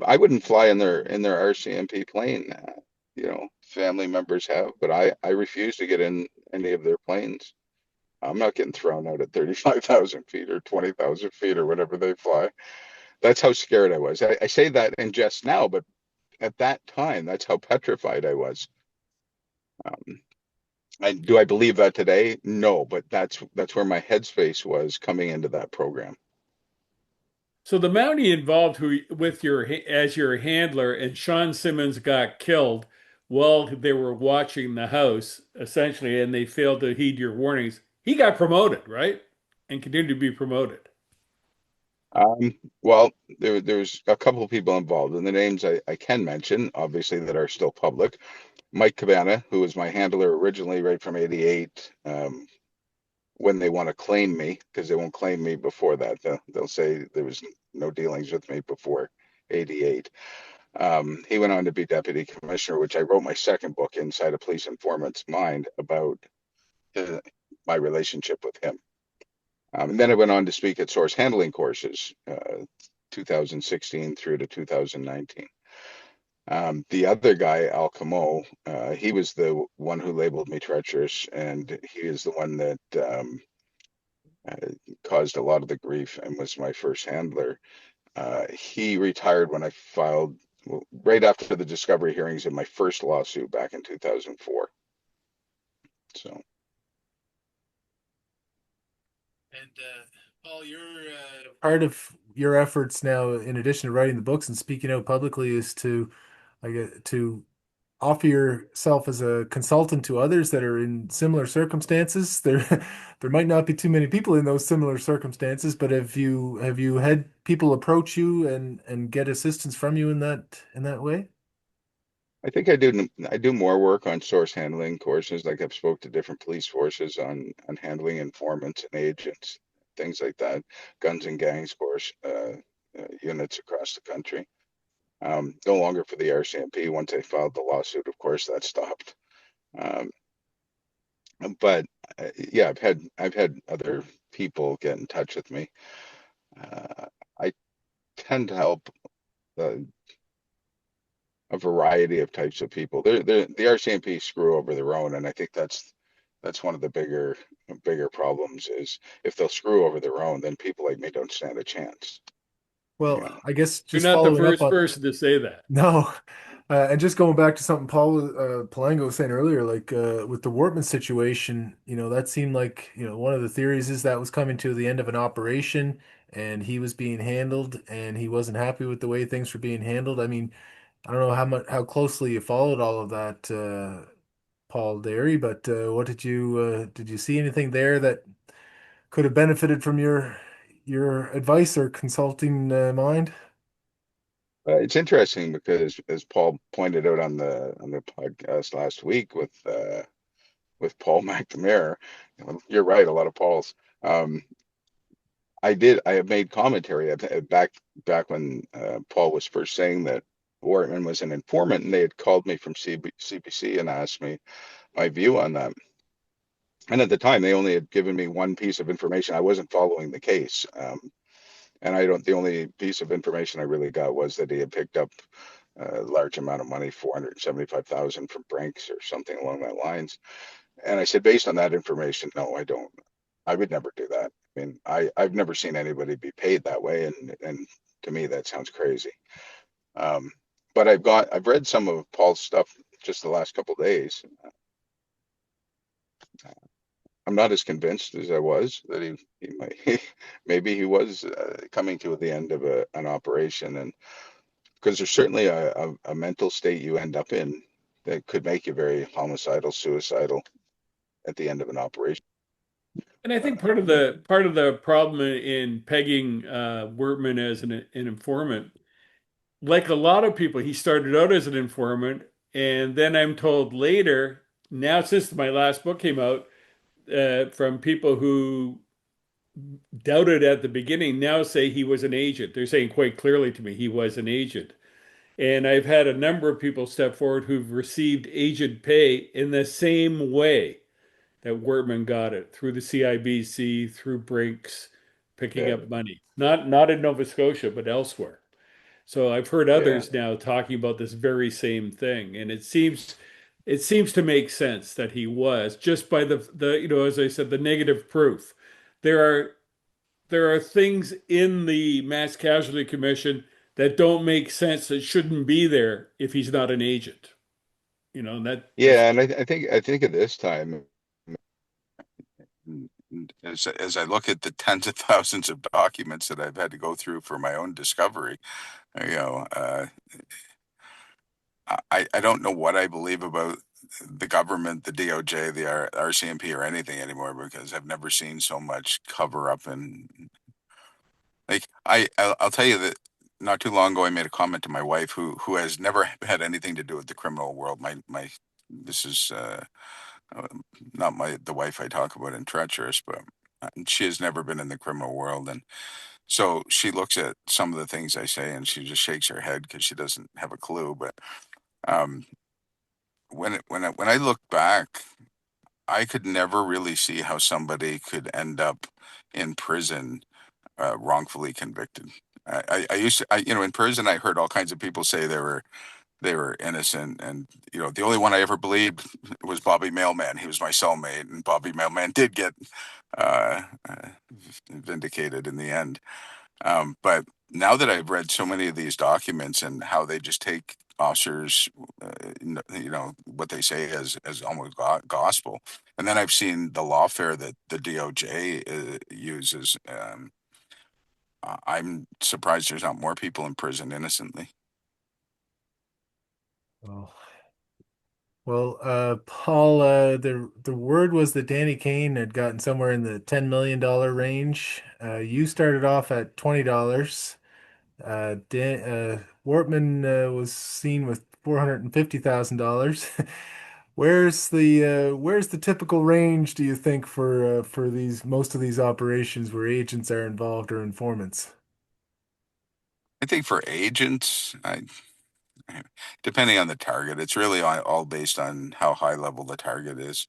I wouldn't fly in their RCMP plane. Family members have, but I refuse to get in any of their planes. I'm not getting thrown out at 35,000 feet or 20,000 feet or whatever they fly. That's how scared I was. I say that in jest now, but at that time, that's how petrified I was. Um, do I believe that today? No, but that's where my headspace was coming into that program. So the Mountie involved who with your as your handler and Sean Simmons got killed while they were watching the house, essentially, and they failed to heed your warnings. He got promoted, right? And continued to be promoted. Well, there's a couple of people involved, and the names I can mention, obviously, that are still public. Mike Cabana, who was my handler originally, right from '88. When they want to claim me, because they won't claim me before that, they'll say there was no dealings with me before '88. He went on to be deputy commissioner, which I wrote my second book, Inside a Police Informant's Mind, about uh, my relationship with him. And then I went on to speak at source handling courses, 2016 through to 2019. The other guy, Al Camo, he was the one who labeled me treacherous, and he is the one that uh, caused a lot of the grief and was my first handler. He retired when I filed, well, right after the discovery hearings in my first lawsuit back in 2004. So And Paul, you're part of your efforts now, in addition to writing the books and speaking out publicly, is to, I get to offer yourself as a consultant to others that are in similar circumstances. There might not be too many people in those similar circumstances, but have you had people approach you and get assistance from you in that way? I do more work on source handling courses. Like I've spoke to different police forces on handling informants and agents, things like that. Guns and gangs course units across the country. No longer for the RCMP. Once I filed the lawsuit, of course, that stopped. Um, but yeah, I've had other people get in touch with me. I tend to help uh, a variety of types of people. The RCMP screw over their own, and I think that's one of the bigger problems is if they'll screw over their own, then people like me don't stand a chance. You Well, know, I guess You're just not the following up first on person to say that. no, and just going back to something Paul Palango was saying earlier, like with the Wortman situation, that seemed like one of the theories is that was coming to the end of an operation, and he was being handled, and he wasn't happy with the way things were being handled. I mean, I don't know how closely you followed all of that, Paul Derry, but what did you see anything there that could have benefited from your advice or consulting mind? it's interesting because as Paul pointed out on the podcast last week with Paul McNamara, you're right, a lot of Pauls. Um, I have made commentary back when Paul was first saying that Wortman was an informant, and they had called me from CBC and asked me my view on that. And at the time, they only had given me one piece of information. I wasn't following the case, and I don't. The only piece of information I really got was that he had picked up a large amount of money, 475,000 from Brinks or something along that lines. And I said, based on that information, no, I don't. I would never do that. I mean, I've never seen anybody be paid that way, and to me that sounds crazy. Um, but I've read some of Paul's stuff just the last couple of days. I'm not as convinced as I was that he might maybe he was coming to the end of an operation, and because there's certainly a mental state you end up in that could make you very homicidal, suicidal at the end of an operation. And I think Uh, part of the problem in pegging Wortman as an informant, like a lot of people, he started out as an informant, and then I'm told later, now since my last book came out, from people who doubted at the beginning, now say he was an agent. They're saying quite clearly to me he was an agent. And I've had a number of people step forward who've received agent pay in the same way that Wortman got it through the CIBC, through Brinks, picking yeah, up money. Not in Nova Scotia, but elsewhere. So I've heard yeah, others now talking about this very same thing, and it seems to make sense that he was just by the as I said, the negative proof. There are there are things in the Mass Casualty Commission that don't make sense, that shouldn't be there if he's not an agent. And that just yeah. And I think at this time, as I look at the tens of thousands of documents that I've had to go through for my own discovery, you know, I don't know what I believe about the government, the DOJ, the RCMP, or anything anymore because I've never seen so much cover up and Like I'll tell you that not too long ago I made a comment to my wife who has never had anything to do with the criminal world. My this is uh, not my the wife I talk about in Treacherous, but she has never been in the criminal world, and so she looks at some of the things I say and she just shakes her head because she doesn't have a clue. But um, when I look back, I could never really see how somebody could end up in prison wrongfully convicted. I used to, in prison, I heard all kinds of people say they were innocent, and the only one I ever believed was Bobby Mailman. He was my cellmate, and Bobby Mailman did get uh, uh, vindicated in the end. But now that I've read so many of these documents and how they just take officers, what they say as almost gospel, and then I've seen the lawfare that the DOJ uses. I'm surprised there's not more people in prison innocently. Oh. Well, Paul, the word was that Danny Kane had gotten somewhere in the $10 million range. You started off at $20. Wortman was seen with $450,000. Where's the typical range, do you think, for these most of these operations where agents are involved or informants? I think for agents, depending on the target, it's really all based on how high level the target is.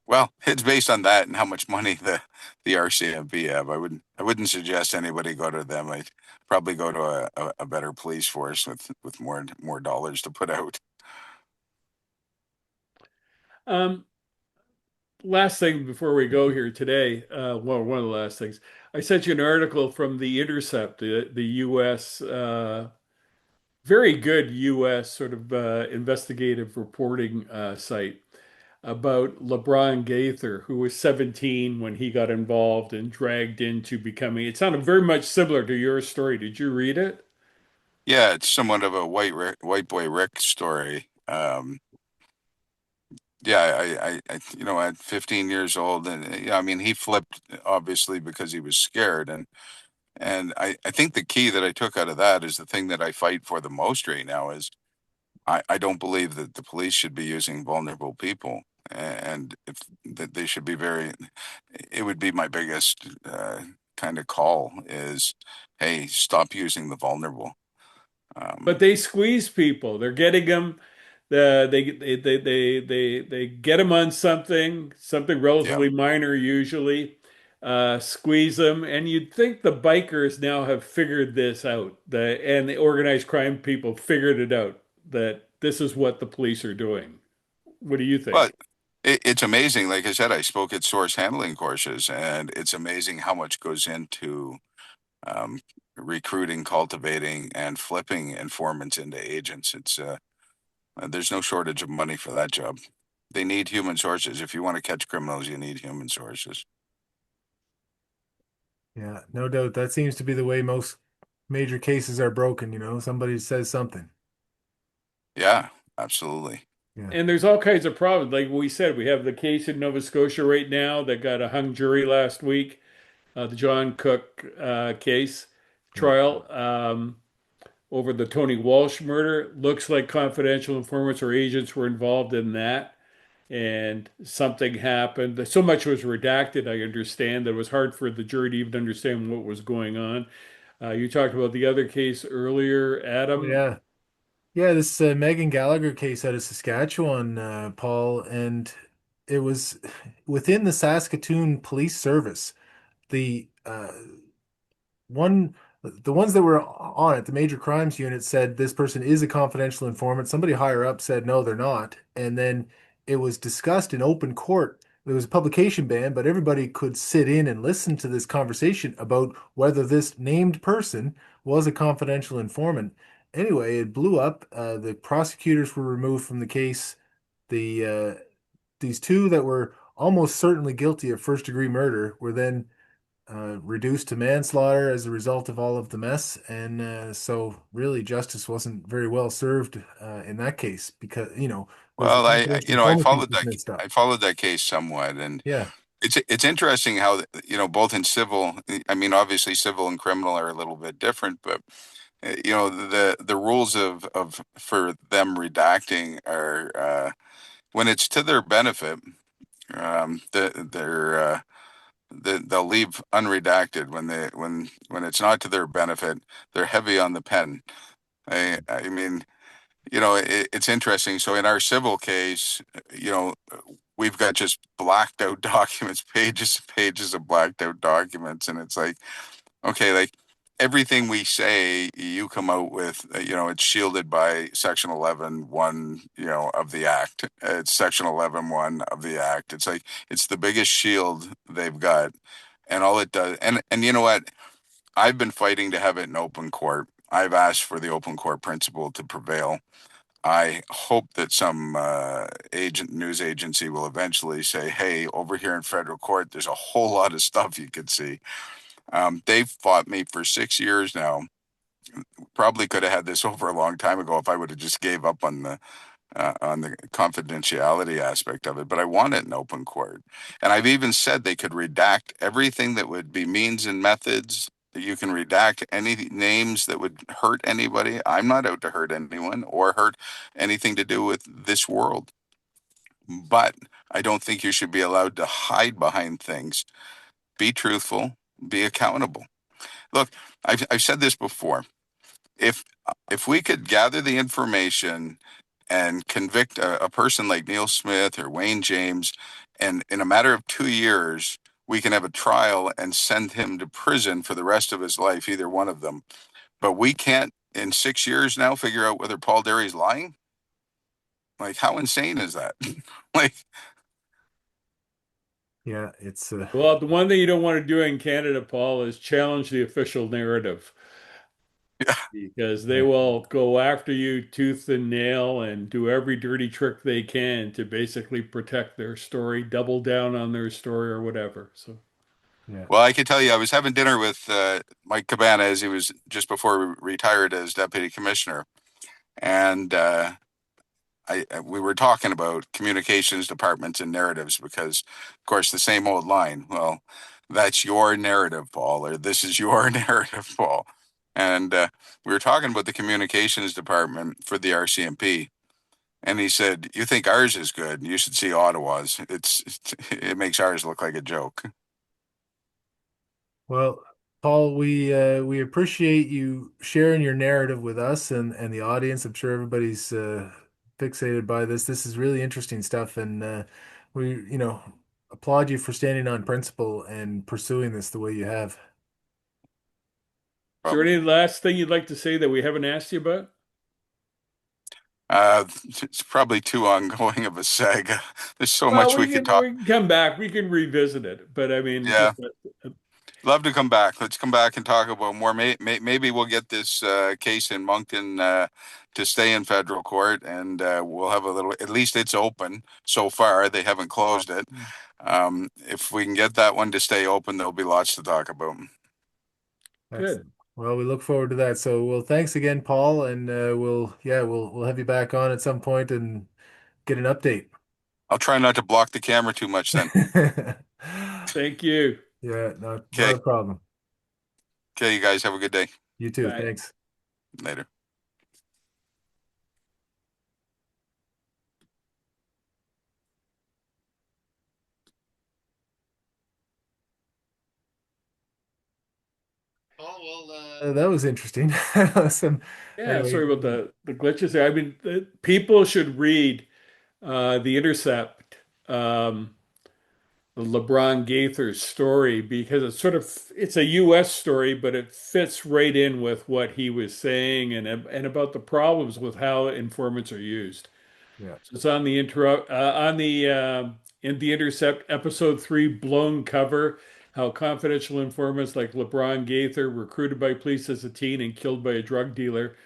Well, it's based on that and how much money the RCMP have. I wouldn't suggest anybody go to them. I'd probably go to a better police force with more dollars to put out. Um, Last thing before we go here today, well, one of the last things, I sent you an article from The Intercept, the U.S. Very good U.S. sort of investigative reporting site about LeBron Gaither, who was 17 when he got involved and dragged into becoming. It sounded very much similar to your story. Did you read it? Yeah, it's somewhat of a white boy Rick story. Yeah, at 15 years old, and yeah, I mean, he flipped obviously because he was scared, and I think the key that I took out of that is the thing that I fight for the most right now is I don't believe that the police should be using vulnerable people, and if that they should be very. It would be my biggest kind of call is, hey, stop using the vulnerable. But Um, they squeeze people. They're getting them. They get them on something yeah. relatively minor usually. Squeeze them, and you'd think the bikers now have figured this out. And the organized crime people figured it out that this is what the police are doing. What do you Well, think? it's amazing. Like I said, I spoke at source handling courses, and it's amazing how much goes into um, recruiting, cultivating, and flipping informants into agents. There's no shortage of money for that job. They need human sources. If you want to catch criminals, you need human sources. Yeah, no doubt. That seems to be the way most major cases are broken, you know. Somebody says something. Yeah, absolutely. Yeah. And there's all kinds of problems. Like we said, we have the case in Nova Scotia right now that got a hung jury last week, the John Cook case Yeah. trial. Over the Tony Walsh murder. Looks like confidential informants or agents were involved in that, and something happened. So much was redacted, I understand, that it was hard for the jury to even understand what was going on. You talked about the other case earlier, Oh, Adam. yeah. Yeah, this Megan Gallagher case out of Saskatchewan, Paul, and it was within the Saskatoon Police Service. The one the ones that were on it, the major crimes unit said this person is a confidential informant. Somebody higher up said no, they're not. And then it was discussed in open court. There was a publication ban, but everybody could sit in and listen to this conversation about whether this named person was a confidential informant. Anyway, it blew up. The prosecutors were removed from the case. These two that were almost certainly guilty of first degree murder were then reduced to manslaughter as a result of all of the mess. And so, really, justice wasn't very well served in that case because, the Well, confidential informant piece was missed I up. followed that case somewhat, and Yeah. It's interesting how, both in civil, I mean, obviously civil and criminal are a little bit different, but the rules of for them redacting are, when it's to their benefit, they'll leave unredacted. When it's not to their benefit, they're heavy on the pen. I mean, it's interesting. So in our civil case, you know, we've got just blacked out documents, pages and pages of blacked out documents, and it's like, okay, like everything we say, you come out with, it's shielded by Section 11(1), of the Act. It's Section 11(1) of the Act. It's like it's the biggest shield they've got, and all it does. And you know what? I've been fighting to have it in open court. I've asked for the open court principle to prevail. I hope that some news agency will eventually say, "Hey, over here in federal court, there's a whole lot of stuff you could see." They've fought me for 6 years now. Probably could have had this over a long time ago if I would have just gave up on the confidentiality aspect of it. But I want it in open court, and I've even said they could redact everything that would be means and methods. That you can redact any names that would hurt anybody. I'm not out to hurt anyone or hurt anything to do with this world. But I don't think you should be allowed to hide behind things. Be truthful, be accountable. Look, I've said this before. If if we could gather the information and convict a person like Neil Smith or Wayne James, and in a matter of 2 years, we can have a trial and send him to prison for the rest of his life, either one of them. But we can't, in 6 years now, figure out whether Paul Derry's lying. Like, how insane is that? Like, Yeah, it's Well, the one thing you don't want to do in Canada, Paul, is challenge the official narrative yeah. because they yeah, will go after you tooth and nail and do every dirty trick they can to basically protect their story, double down on their story or whatever. So, yeah. Well, I can tell you, I was having dinner with Mike Cabana as he was just before he retired as deputy commissioner, and we were talking about communications departments and narratives because, of course, the same old line. Well, that's your narrative, Paul, or this is your narrative, Paul. And we were talking about the communications department for the RCMP, and he said, "You think ours is good? You should see Ottawa's. It makes ours look like a joke." Well, Paul, we appreciate you sharing your narrative with us and the audience. I'm sure everybody's fixated by this. This is really interesting stuff, and we, applaud you for standing on principle and pursuing this the way you have. is there Problem. any last thing you'd like to say that we haven't asked you about? It's probably too ongoing of a saga. There's so Well, much we could talk. we can come back, we can revisit it, but I mean, Yeah. just Love to come back. Let's come back and talk about more. Maybe we'll get this case in Moncton to stay in federal court, and we'll have a little. At least it's open so far. They haven't closed it. If we can get that one to stay open, there'll be lots to talk about. good. Excellent. Well, we look forward to that. So, well, thanks again, Paul, and we'll have you back on at some point and get an update. I'll try not to block the camera too much then. Thank you. Yeah, not Okay. a problem. Okay, you guys have a good day. You too. Bye. Thanks. Later. Oh, well, that was interesting. Some, Yeah, anyway, sorry about the glitches there. I mean, people should read The Intercept, the LeBron Gaither story because it's a U.S. story, but it fits right in with what he was saying and about the problems with how informants are used. yeah, So it's on the intro on the in The Intercept episode 3, Blown Cover. How confidential informants like LeBron Gaither, recruited by police as a teen and killed by a drug dealer,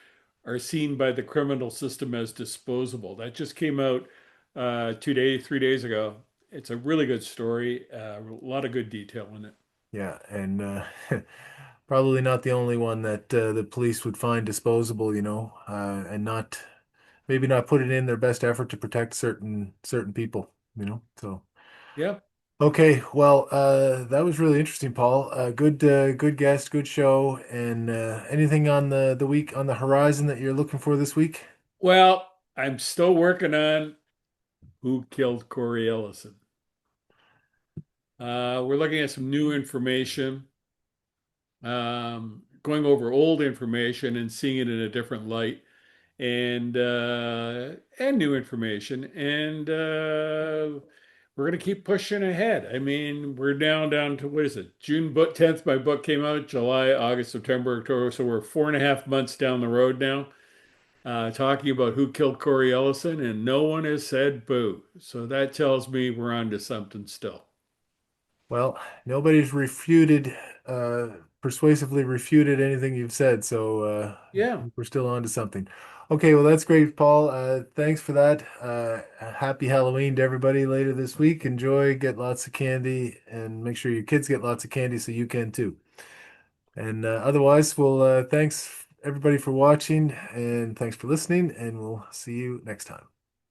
are seen by the criminal system as disposable. That just came out 3 days ago. It's a really good story. A lot of good detail in it. yeah, and probably not the only one that the police would find disposable, and not maybe not put it in their best effort to protect certain people. So Yep. Okay, well, that was really interesting, Paul. Good guest, good show. And anything on the week on the horizon that you're looking for this week? Well, I'm still working on who killed Corey Ellison. We're looking at some new information, going over old information and seeing it in a different light, and new information, and we're gonna keep pushing ahead. I mean, we're down to what is it? June book 10th, my book came out. July, August, September, October. So we're 4.5 months down the road now, talking about who killed Corey Ellison, and no one has said boo. So that tells me we're on to something still. Well, nobody's persuasively refuted anything you've said, so Yeah. we're still on to something. Okay, well, that's great, Paul. Thanks for that. Happy Halloween to everybody later this week. Enjoy, get lots of candy, and make sure your kids get lots of candy so you can too. And otherwise, well, thanks everybody for watching, and thanks for listening, and we'll see you next time.